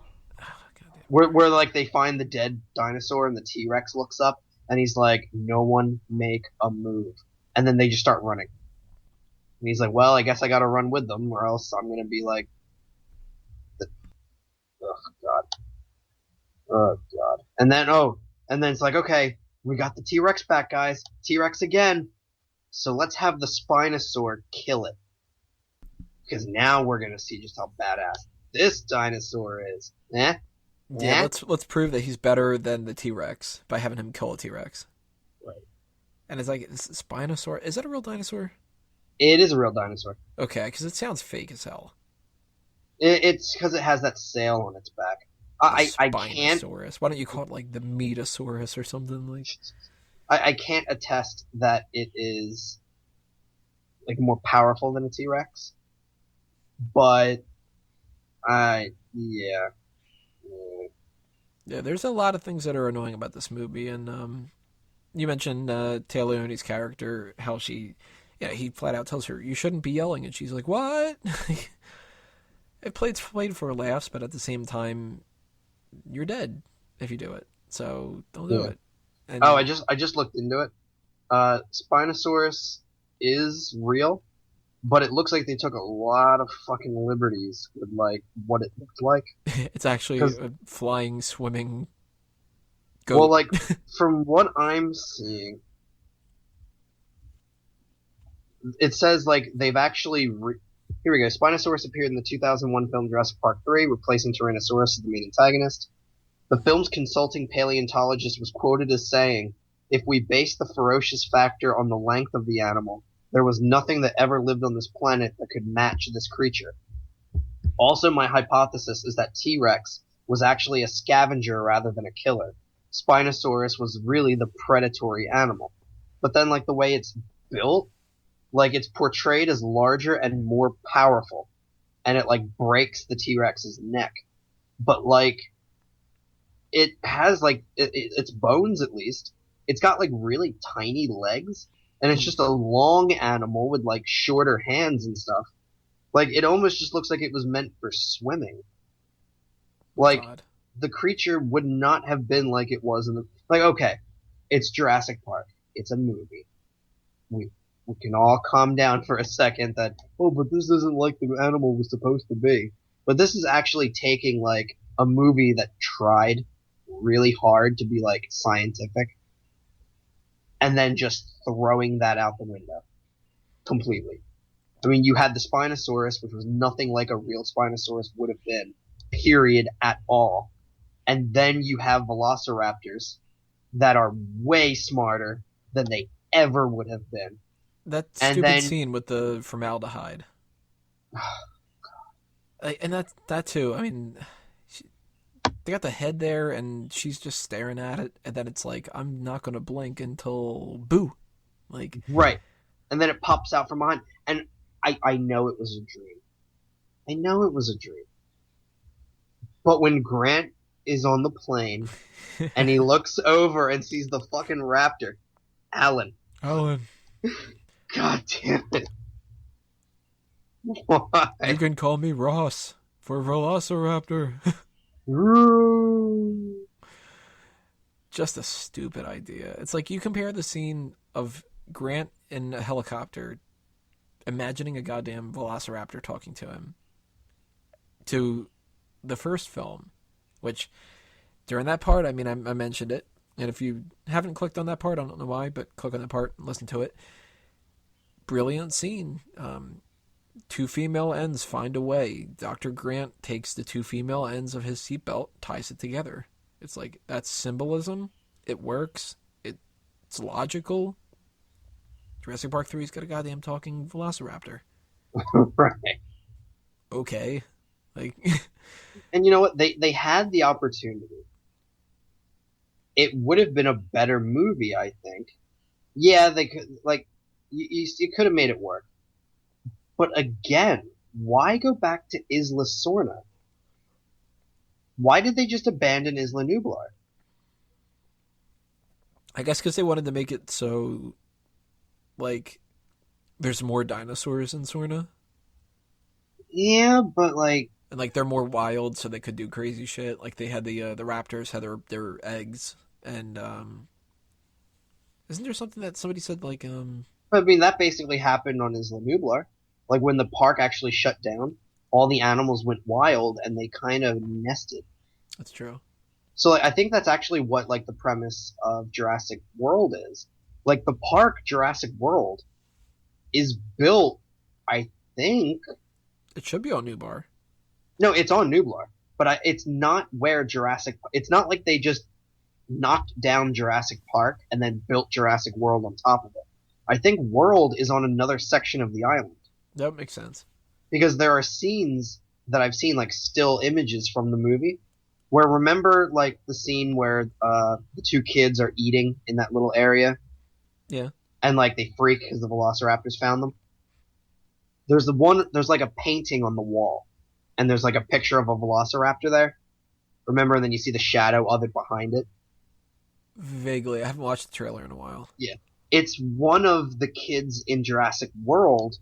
Where like they find the dead dinosaur and the T-Rex looks up and he's like, no one make a move. And then they just start running. And he's like, well, I guess I gotta run with them or else I'm gonna be like... Oh, God. Oh, God. And then it's like, okay, we got the T-Rex back, guys. T-Rex again. So let's have the Spinosaur kill it. Because now we're gonna see just how badass this dinosaur is. Yeah, let's prove that he's better than the T-Rex by having him kill a T-Rex. Right. And it's like, Spinosaur, is that a real dinosaur? It is a real dinosaur. Okay, because it sounds fake as hell. It's because it has that sail on its back. I can't... Why don't you call it like the Metasaurus or something like? I can't attest that it is like more powerful than a T-Rex, but yeah. Yeah, there's a lot of things that are annoying about this movie, and you mentioned Taylor Leone's character, how he flat out tells her, you shouldn't be yelling, and she's like, what? It played for laughs, but at the same time, you're dead if you do it, so don't do it. And I just looked into it. Spinosaurus is real, but it looks like they took a lot of fucking liberties with like what it looked like. It's actually a flying, swimming goat. Well, like from what I'm seeing, it says like they've actually here we go. Spinosaurus appeared in the 2001 film Jurassic Park 3, replacing Tyrannosaurus as the main antagonist. The film's consulting paleontologist was quoted as saying, if we base the ferocious factor on the length of the animal, there was nothing that ever lived on this planet that could match this creature. Also, my hypothesis is that T-Rex was actually a scavenger rather than a killer. Spinosaurus was really the predatory animal. But then, like, the way it's built, like, it's portrayed as larger and more powerful. And it, like, breaks the T-Rex's neck. But, like, it has, like, its bones, at least. It's got, like, really tiny legs. And it's just a long animal with, like, shorter hands and stuff. Like, it almost just looks like it was meant for swimming. Like, God. the creature would not have been like it was in the... Like, okay, it's Jurassic Park. It's a movie. We can all calm down for a second that, oh, but this isn't like the animal was supposed to be. But this is actually taking, like, a movie that tried really hard to be, like, scientific, and then just throwing that out the window. Completely. I mean, you had the Spinosaurus, which was nothing like a real Spinosaurus would have been, period, at all. And then you have velociraptors that are way smarter than they ever would have been. That And stupid then- scene with the formaldehyde. And that too. I mean, they got the head there, and she's just staring at it, and then it's like, I'm not gonna blink until boo, like Right. And then it pops out from behind. And I know it was a dream. I know it was a dream. But when Grant is on the plane and he looks over and sees the fucking raptor, Alan, Alan, god damn it. Why? you can call me Ross for Velociraptor. Just a stupid idea. It's like you compare the scene of Grant in a helicopter imagining a goddamn velociraptor talking to him to the first film, which during that part, I mean, I mentioned it, and if you haven't clicked on that part, I don't know why, but click on that part and listen to it. Brilliant scene. Two female ends find a way. Dr. Grant takes the two female ends of his seatbelt, ties it together. It's like, that's symbolism. It works. It's logical. Jurassic Park 3's got a goddamn talking velociraptor. Right. Okay. Like, And you know what? They had the opportunity. It would have been a better movie, I think. Yeah, they could, like, you could have made it work. But again, why go back to Isla Sorna? Why did they just abandon Isla Nublar? I guess because they wanted to make it so, like, there's more dinosaurs in Sorna. Yeah, but like, And, like, they're more wild, so they could do crazy shit. Like, they had the raptors had their eggs, and, isn't there something that somebody said, like, I mean, that basically happened on Isla Nublar. Like, when the park actually shut down, all the animals went wild, and they kind of nested. That's true. So, like, I think that's actually what, like, the premise of Jurassic World is. Like, the park, Jurassic World, is built, I think... It should be on New Bar. No, it's on Nublar, but it's not where it's not like they just knocked down Jurassic Park and then built Jurassic World on top of it. I think World is on another section of the island. That makes sense. Because there are scenes that I've seen, like, still images from the movie, where, remember, like, the scene where the two kids are eating in that little area? Yeah. And, like, they freak because the velociraptors found them? There's like a painting on the wall, and there's, like, a picture of a velociraptor there. Remember, and then you see the shadow of it behind it? Vaguely. I haven't watched the trailer in a while. Yeah. It's one of the kids in Jurassic World,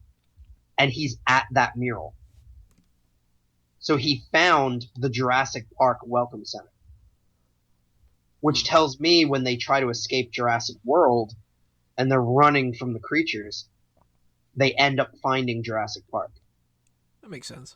and he's at that mural. So he found the Jurassic Park Welcome Center. Which tells me when they try to escape Jurassic World, and they're running from the creatures, they end up finding Jurassic Park. That makes sense.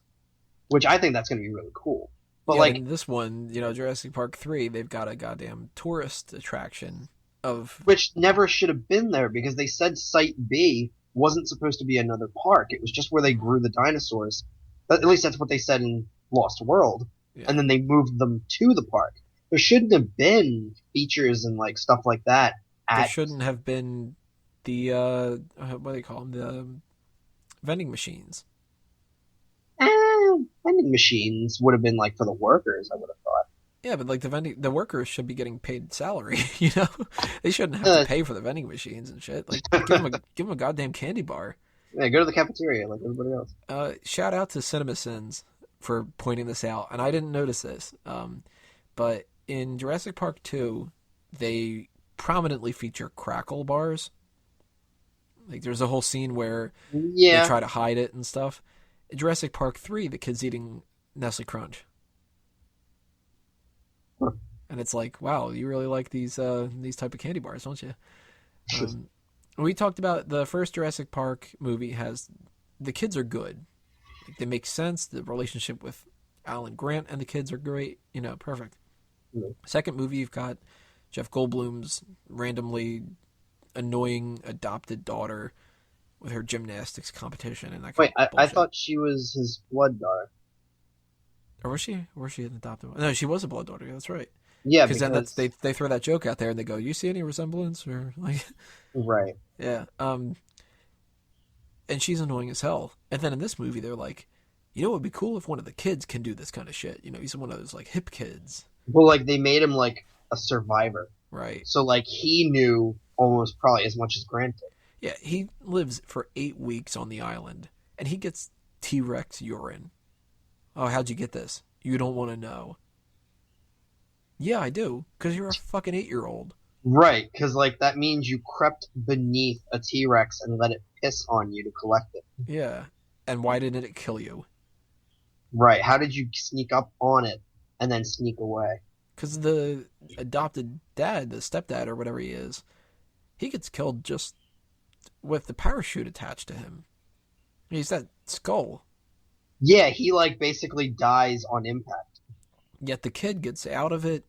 Which I think that's going to be really cool. But, Yeah, like, in this one, Jurassic Park 3, they've got a goddamn tourist attraction of... which never should have been there, because they said Site B wasn't supposed to be another park. It was just where they grew the dinosaurs. At least that's what they said in Lost World. Yeah. And then they moved them to the park. There shouldn't have been features and, like, stuff like that there shouldn't have been the what do they call them? The vending machines. Vending machines would have been like for the workers, I would have thought. Yeah, but like the workers should be getting paid salary, you know? They shouldn't have to pay for the vending machines and shit. Like give them a goddamn candy bar. Yeah, go to the cafeteria like everybody else. Shout out to CinemaSins for pointing this out, and I didn't notice this. But in Jurassic Park 2, they prominently feature crackle bars. Like there's a whole scene where they try to hide it and stuff. In Jurassic Park 3, the kid's eating Nestle Crunch. And it's like, wow, you really like these type of candy bars, don't you? We talked about the first Jurassic Park movie the kids are good. Like, they make sense. The relationship with Alan Grant and the kids are great. You know, perfect. Mm-hmm. Second movie, you've got Jeff Goldblum's randomly annoying adopted daughter with her gymnastics competition and that kind of bullshit. I thought she was his blood daughter. Or was she? Or was she an adopted? No, she was a blood daughter. That's right. Yeah, because then they throw that joke out there and they go, "You see any resemblance?" Or like, right? Yeah. And she's annoying as hell. And then in this movie, they're like, you know, it would be cool if one of the kids can do this kind of shit. You know, he's one of those like hip kids. Well, like they made him like a survivor, right? So like he knew almost probably as much as Grant did. Yeah, he lives for 8 weeks on the island, and he gets T-Rex urine. Oh, how'd you get this? You don't want to know. Yeah, I do, because you're a fucking 8-year-old. Right, because like that means you crept beneath a T-Rex and let it piss on you to collect it. Yeah, and why didn't it kill you? Right, how did you sneak up on it and then sneak away? Because the adopted dad, the stepdad or whatever he is, he gets killed just with the parachute attached to him. He's that skull. Yeah, he like basically dies on impact. Yet the kid gets out of it.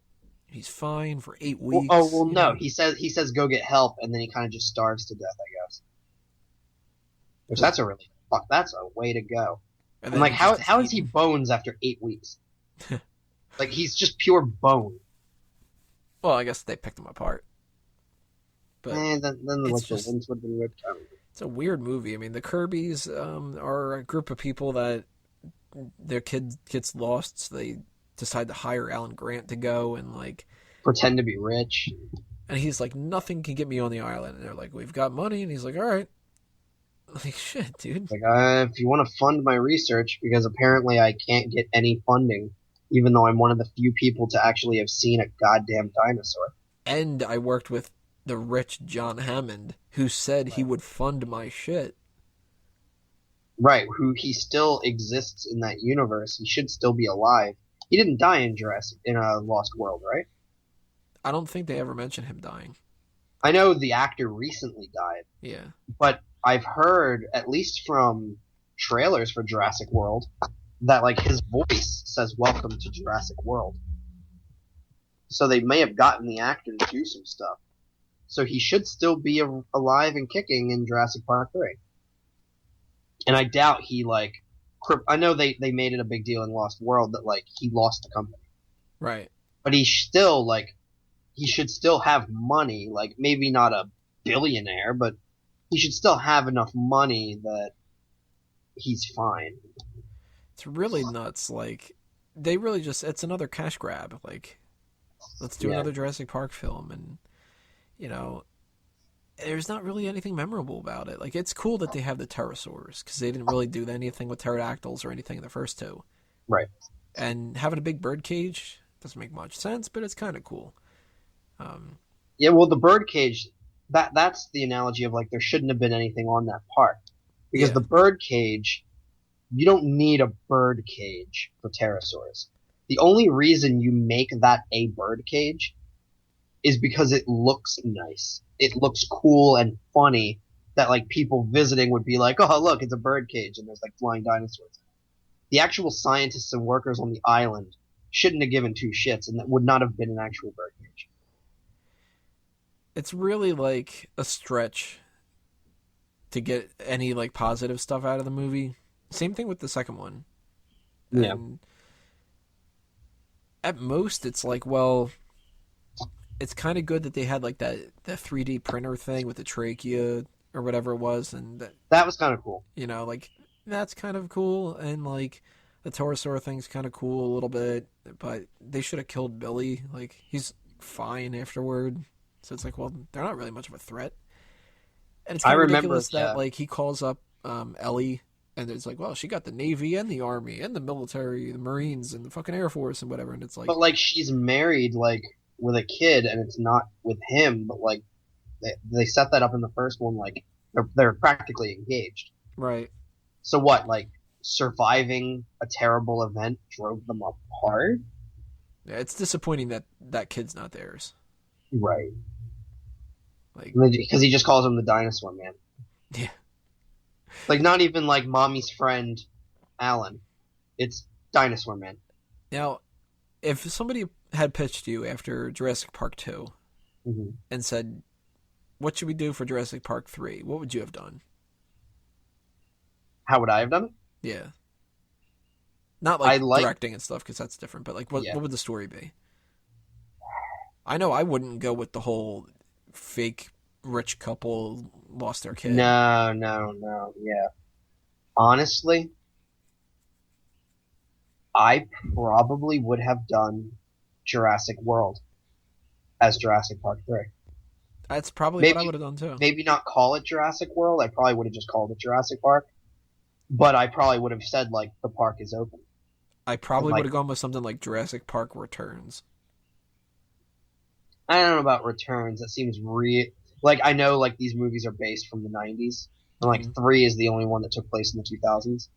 He's fine for 8 weeks. Well, no. He says go get help, and then he kind of just starves to death, I guess. Which that's a way to go. And like, how is he bones after 8 weeks? Like he's just pure bone. Well, I guess they picked him apart. But then like the limbs would have been ripped out. It's a weird movie. I mean, the Kirbys are a group of people that their kid gets lost, so they decide to hire Alan Grant to go and like pretend to be rich. And he's like, nothing can get me on the island. And they're like, we've got money. And he's like, all right. Like, shit, dude. Like, if you want to fund my research, because apparently I can't get any funding, even though I'm one of the few people to actually have seen a goddamn dinosaur. And I worked with the rich John Hammond, who said he would fund my shit. Right, who he still exists in that universe. He should still be alive. He didn't die in Lost World, right? I don't think they ever mention him dying. I know the actor recently died. Yeah. But I've heard, at least from trailers for Jurassic World, that like his voice says "Welcome to Jurassic World." So they may have gotten the actor to do some stuff. So he should still be alive and kicking in Jurassic Park 3. And I doubt he like. I know they made it a big deal in Lost World that like he lost the company. Right. But he's still like, he should still have money. Like maybe not a billionaire, but he should still have enough money that he's fine. It's really nuts. Like they really just, it's another cash grab. Like let's do another Jurassic Park film, and you know, there's not really anything memorable about it. Like, it's cool that they have the pterosaurs, because they didn't really do anything with pterodactyls or anything in the first two. Right. And having a big bird cage doesn't make much sense, but it's kind of cool. Yeah, well, the bird cage, that's the analogy of, like, there shouldn't have been anything on that park. Because the bird cage, you don't need a bird cage for pterosaurs. The only reason you make that a bird cage is because it looks nice. It looks cool and funny that like people visiting would be like, oh look, it's a bird cage and there's like flying dinosaurs. The actual scientists and workers on the island shouldn't have given two shits, and that would not have been an actual bird cage. It's really like a stretch to get any like positive stuff out of the movie. Same thing with the second one. Yeah. And at most it's like, well, it's kind of good that they had like that 3D printer thing with the trachea or whatever it was, and That was kind of cool. like that's kind of cool, and like the pterosaur thing's kind of cool a little bit, but they should have killed Billy. Like he's fine afterward, so it's like, well, they're not really much of a threat. And it's kind of ridiculous that like he calls up Ellie, and it's like, well, she got the Navy and the Army and the military, the Marines and the fucking Air Force and whatever, and it's like, but like she's married like with a kid, and it's not with him, but like they set that up in the first one, like they're practically engaged. right. So what, like surviving a terrible event drove them apart? Yeah, it's disappointing that that kid's not theirs. Right. Like, Because he just calls him the Dinosaur Man. yeah. Like, not even like mommy's friend, Alan. It's Dinosaur Man. Now, if somebody had pitched you after Jurassic Park 2 Mm-hmm. and said, what should we do for Jurassic Park 3? What would you have done? How would I have done it? Yeah. Not like directing and stuff, because that's different, but like what would the story be? I know I wouldn't go with the whole fake rich couple lost their kid. No, yeah. Honestly, I probably would have done Jurassic World as Jurassic Park 3. That's probably what I would have done too. Maybe not call it Jurassic World. I probably would have just called it Jurassic Park. But I probably would have said, like, the park is open. I probably would have gone with something like Jurassic Park Returns. I don't know about Returns. That seems real. Like, I know, like, these movies are based from the 90s. And, like, 3 is the only one that took place in the 2000s.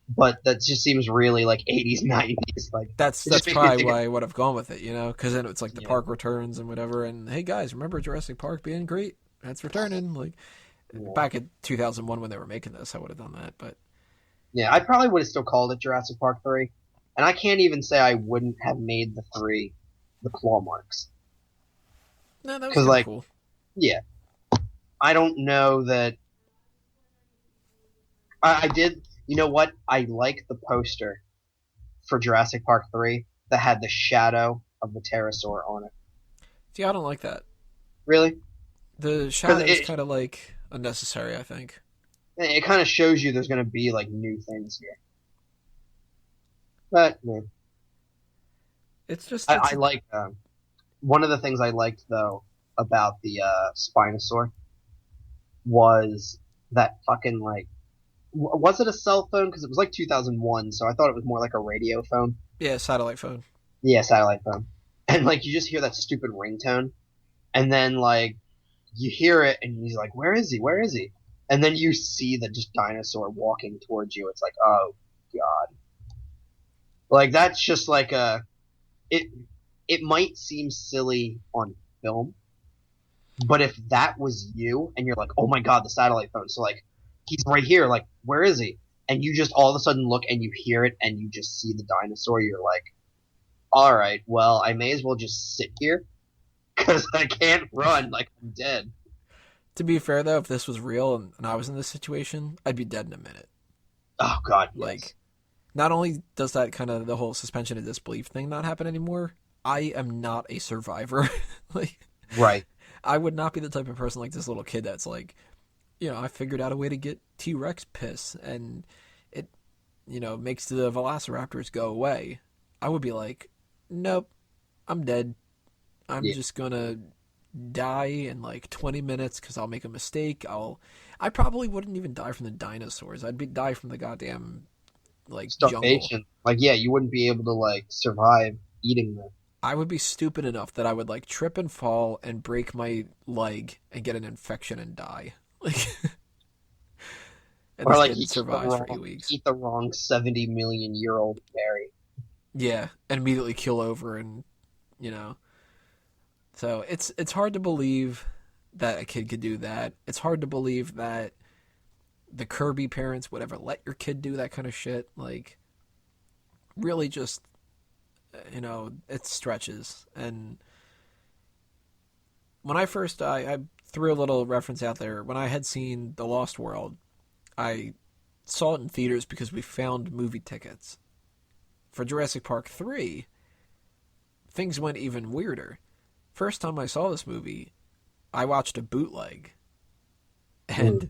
But that just seems really, like, 80s, 90s. Like, that's probably why I would have gone with it, you know? Because then it's like the park returns and whatever. And, hey, guys, remember Jurassic Park being great? That's returning. Like, back in 2001 when they were making this, I would have done that. But yeah, I probably would have still called it Jurassic Park 3. And I can't even say I wouldn't have made the 3 the claw marks. No, that was like, cool. Yeah. I don't know that... I did... You know what? I like the poster for Jurassic Park 3 that had the shadow of the pterosaur on it. See, I don't like that. Really? The shadow is kind of, like, unnecessary, I think. It kind of shows you there's going to be, like, new things here. But, yeah. It's just... I like... one of the things I liked, though, about the Spinosaur was that fucking, like... Was it a cell phone? Because it was, like, 2001, so I thought it was more like a radio phone. Yeah, satellite phone. Yeah, satellite phone. And, like, you just hear that stupid ringtone, and then, like, you hear it, and he's like, where is he? Where is he? And then you see the just dinosaur walking towards you. It's like, oh, God. Like, that's just like a... It might seem silly on film, but if that was you, and you're like, oh my God, the satellite phone. So, like, he's right here. Like, where is he? And you just all of a sudden look and you hear it and you just see the dinosaur. You're like, all right, well, I may as well just sit here because I can't run. Like, I'm dead. To be fair, though, if this was real and I was in this situation, I'd be dead in a minute. Oh, God, yes. Like, not only does that kind of the whole suspension of disbelief thing not happen anymore, I am not a survivor. Like, right. I would not be the type of person like this little kid that's like, you know, I figured out a way to get T-Rex piss and it, you know, makes the velociraptors go away. I would be like, nope, I'm dead. I'm just gonna die in like 20 minutes because I'll make a mistake. I probably wouldn't even die from the dinosaurs. I'd die from the goddamn like starvation. Jungle. Like, yeah, you wouldn't be able to like survive eating them. I would be stupid enough that I would like trip and fall and break my leg and get an infection and die. Like, and or like survives for 8 weeks. Eat the wrong 70 million year old berry. Yeah, and immediately keel over, and you know. So it's hard to believe that a kid could do that. It's hard to believe that the Kirby parents would ever let your kid do that kind of shit. Like, really, just, you know, it stretches. And when I first, I threw a little reference out there. When I had seen The Lost World, I saw it in theaters because we found movie tickets. For Jurassic Park 3, things went even weirder. first time I saw this movie, I watched a bootleg. And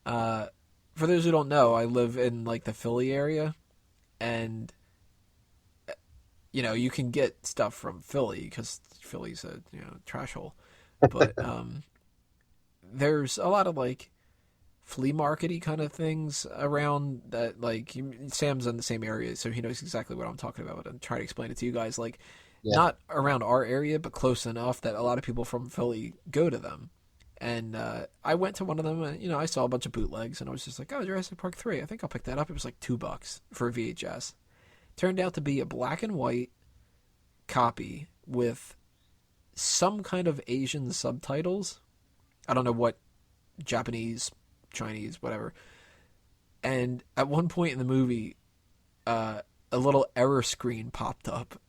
for those who don't know, I live in like the Philly area, and you can get stuff from Philly because Philly's a trash hole. But there's a lot of like flea market-y kind of things around that. Like Sam's in the same area, so he knows exactly what I'm talking about. I'm trying to explain it to you guys. Like not around our area, but close enough that a lot of people from Philly go to them. And I went to one of them, and I saw a bunch of bootlegs, and I was just like, "Oh, Jurassic Park 3. I think I'll pick that up." It was like $2 for a VHS. Turned out to be a black and white copy with some kind of Asian subtitles. I don't know what, Japanese, Chinese, whatever. And at one point in the movie, a little error screen popped up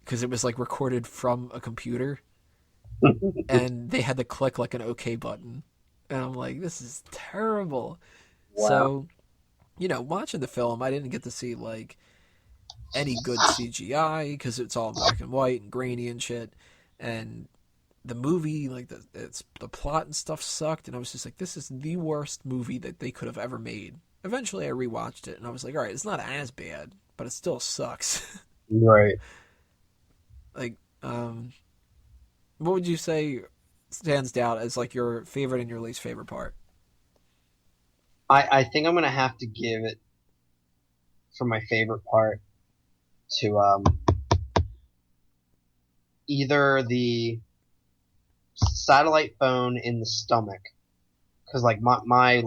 because it was like recorded from a computer. And they had to click like an OK button. And I'm like, this is terrible. Wow. So, watching the film, I didn't get to see like any good CGI because it's all black and white and grainy and shit. And the movie, like the plot and stuff sucked. And I was just like, this is the worst movie that they could have ever made. Eventually I rewatched it and I was like, all right, it's not as bad, but it still sucks. Right. Like, what would you say stands out as like your favorite and your least favorite part? I think I'm gonna have to give it for my favorite part to either the satellite phone in the stomach, because like my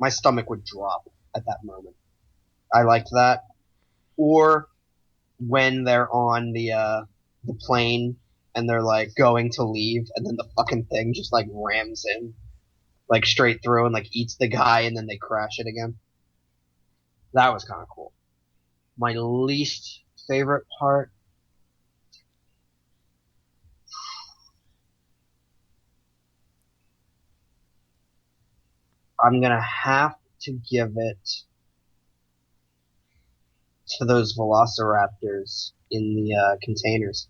stomach would drop at that moment. I liked that, or when they're on the plane and they're like going to leave and then the fucking thing just like rams in like straight through and like eats the guy and then they crash it again. That was kind of cool. My least favorite part, I'm gonna have to give it to those velociraptors in the containers.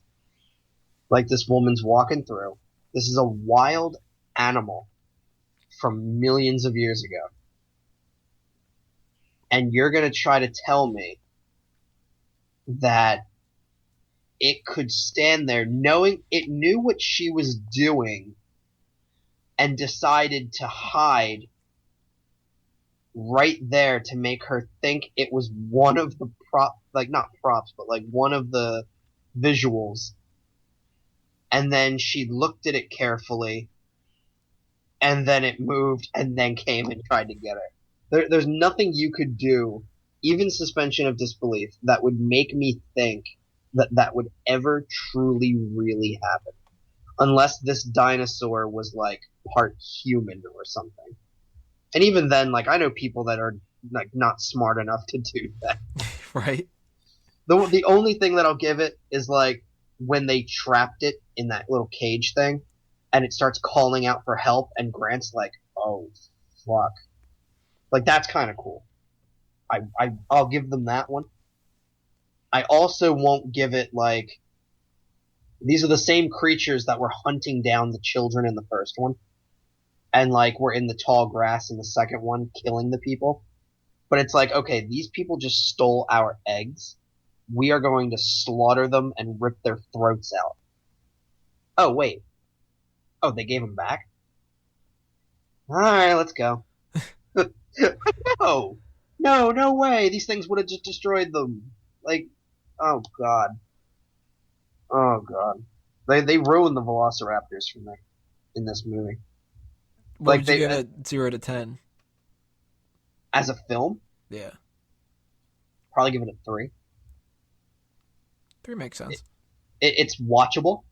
Like this woman's walking through. This is a wild animal from millions of years ago. And you're going to try to tell me that it could stand there knowing it knew what she was doing and decided to hide right there to make her think it was one of the not props, but like one of the visuals. And then she looked at it carefully, and then it moved, and then came and tried to get her. There's nothing you could do, even suspension of disbelief, that would make me think that would ever truly, really happen. Unless this dinosaur was, like, part human or something. And even then, like, I know people that are, like, not smart enough to do that. Right. The only thing that I'll give it is, like, when they trapped it in that little cage thing, and it starts calling out for help, and Grant's like, oh, fuck. Like, that's kind of cool. I'll give them that one. I also won't give it, like, these are the same creatures that were hunting down the children in the first one, and, like, were in the tall grass in the second one, killing the people. But it's like, okay, these people just stole our eggs. We are going to slaughter them and rip their throats out. Oh, wait. Oh, they gave them back? Alright, let's go. No way. These things would have just destroyed them. Like, oh god. Oh god. They ruined the velociraptors for me in this movie. What would you give it 0 to 10? As a film? Yeah. Probably give it a 3. 3 makes sense. It's watchable.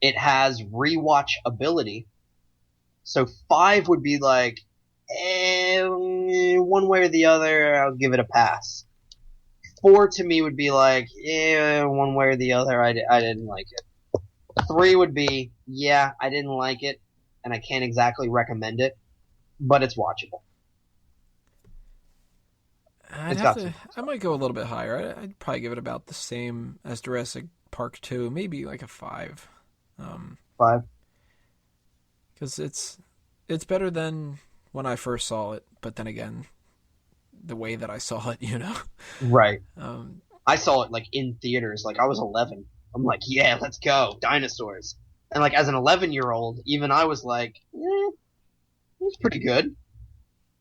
It has rewatch ability. So 5 would be like, one way or the other, I'll give it a pass. 4 to me would be like, one way or the other, I didn't like it. 3 would be, yeah, I didn't like it, and I can't exactly recommend it, but it's watchable. I might go a little bit higher. I'd probably give it about the same as Jurassic Park 2, maybe like a 5. 5? Because it's better than when I first saw it, but then again, the way that I saw it, you know? Right. I saw it, like, in theaters. Like, I was 11. I'm like, yeah, let's go. Dinosaurs. And, like, as an 11-year-old, even I was like, it was pretty good.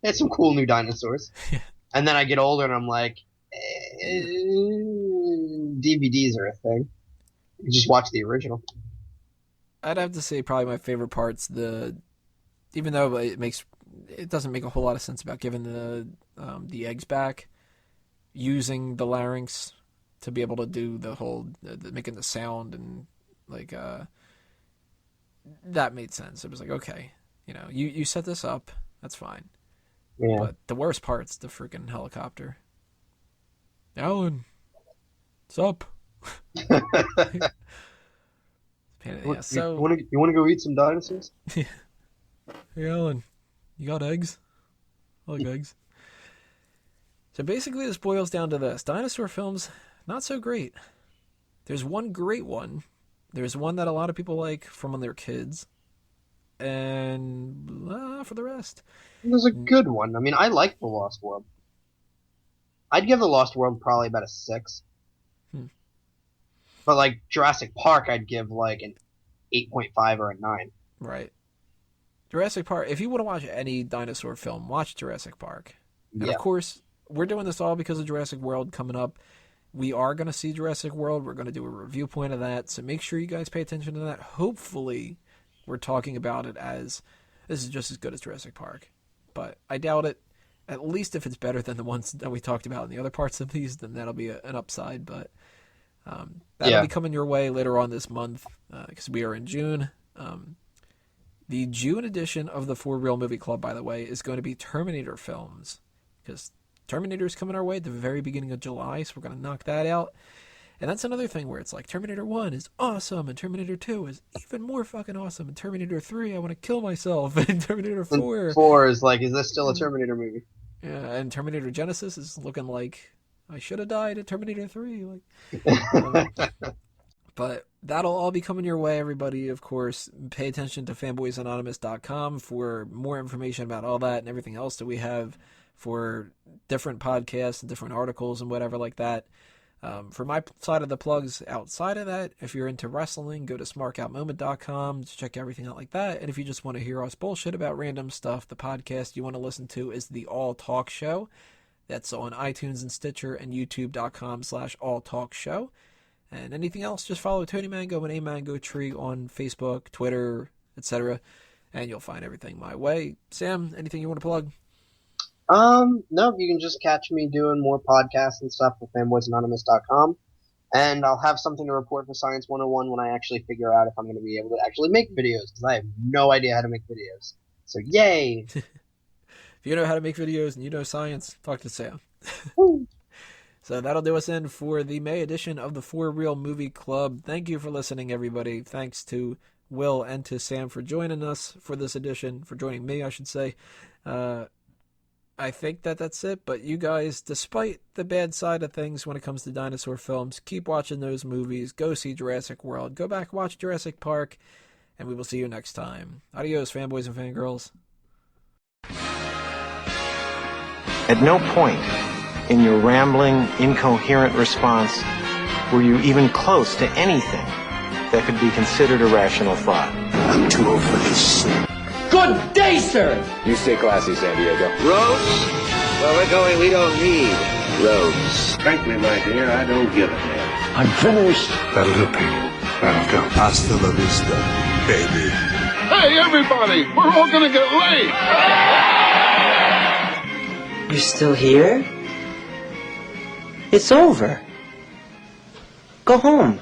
They had some cool new dinosaurs. And then I get older and I'm like, DVDs are a thing. You just watch the original. I'd have to say probably my favorite part's even though it doesn't make a whole lot of sense about giving the eggs back, using the larynx to be able to do the whole making the sound, and like that made sense. It was like, okay, you know, you set this up, that's fine. Yeah. But the worst part's the freaking helicopter. Alan, what's up? You want to go eat some dinosaurs? Hey, Alan, you got eggs? I like eggs. So basically this boils down to this. Dinosaur films, not so great. There's one great one. There's one that a lot of people like from when they're kids. And for the rest. There's a good one. I mean, I like The Lost World. I'd give The Lost World probably about a 6. But, like, Jurassic Park, I'd give, like, an 8.5 or a 9. Right. Jurassic Park, if you want to watch any dinosaur film, watch Jurassic Park. And, of course, we're doing this all because of Jurassic World coming up. We are going to see Jurassic World. We're going to do a review point of that. So make sure you guys pay attention to that. Hopefully, we're talking about it as this is just as good as Jurassic Park. But I doubt it. At least if it's better than the ones that we talked about in the other parts of these, then that'll be an upside. But that'll be coming your way later on this month because we are in June. The June edition of the For Real Movie Club, by the way, is going to be Terminator films because Terminator is coming our way at the very beginning of July, so we're going to knock that out. And that's another thing where it's like Terminator 1 is awesome, and Terminator 2 is even more fucking awesome, and Terminator 3, I want to kill myself, and Terminator 4... And 4 is like, is this still a Terminator movie? Yeah, and Terminator Genesis is looking like I should have died at Terminator 3. But that'll all be coming your way, everybody. Of course, pay attention to fanboysanonymous.com for more information about all that and everything else that we have for different podcasts and different articles and whatever like that. For my side of the plugs outside of that, if you're into wrestling, go to smarkoutmoment.com to check everything out like that. And if you just want to hear us bullshit about random stuff, the podcast you want to listen to is the All Talk Show. That's on iTunes and Stitcher and youtube.com/alltalkshow. And anything else, just follow Tony Mango and A Mango Tree on Facebook, Twitter, etc. And you'll find everything my way. Sam, anything you want to plug? No, you can just catch me doing more podcasts and stuff with fanboysanonymous.com. And I'll have something to report for Science 101 when I actually figure out if I'm going to be able to actually make videos, because I have no idea how to make videos. So, yay! If you know how to make videos and you know science, talk to Sam. So that'll do us in for the May edition of the For Real Movie Club. Thank you for listening, everybody. Thanks to Will and to Sam for joining us for this edition, for joining me, I should say. I think that's it, but you guys, despite the bad side of things when it comes to dinosaur films, keep watching those movies. Go see Jurassic World. Go back, watch Jurassic Park, and we will see you next time. Adios, fanboys and fangirls. At no point in your rambling, incoherent response were you even close to anything that could be considered a rational thought. I'm too old for this shit. Good day, sir! You stay classy, San Diego. Roads? Where we're going, we don't need roads. Frankly, my dear, I don't give a damn. I'm finished. That'll do, Pete. That'll do. Hasta la vista, baby. Hey, everybody! We're all gonna get late! You're still here? It's over. Go home.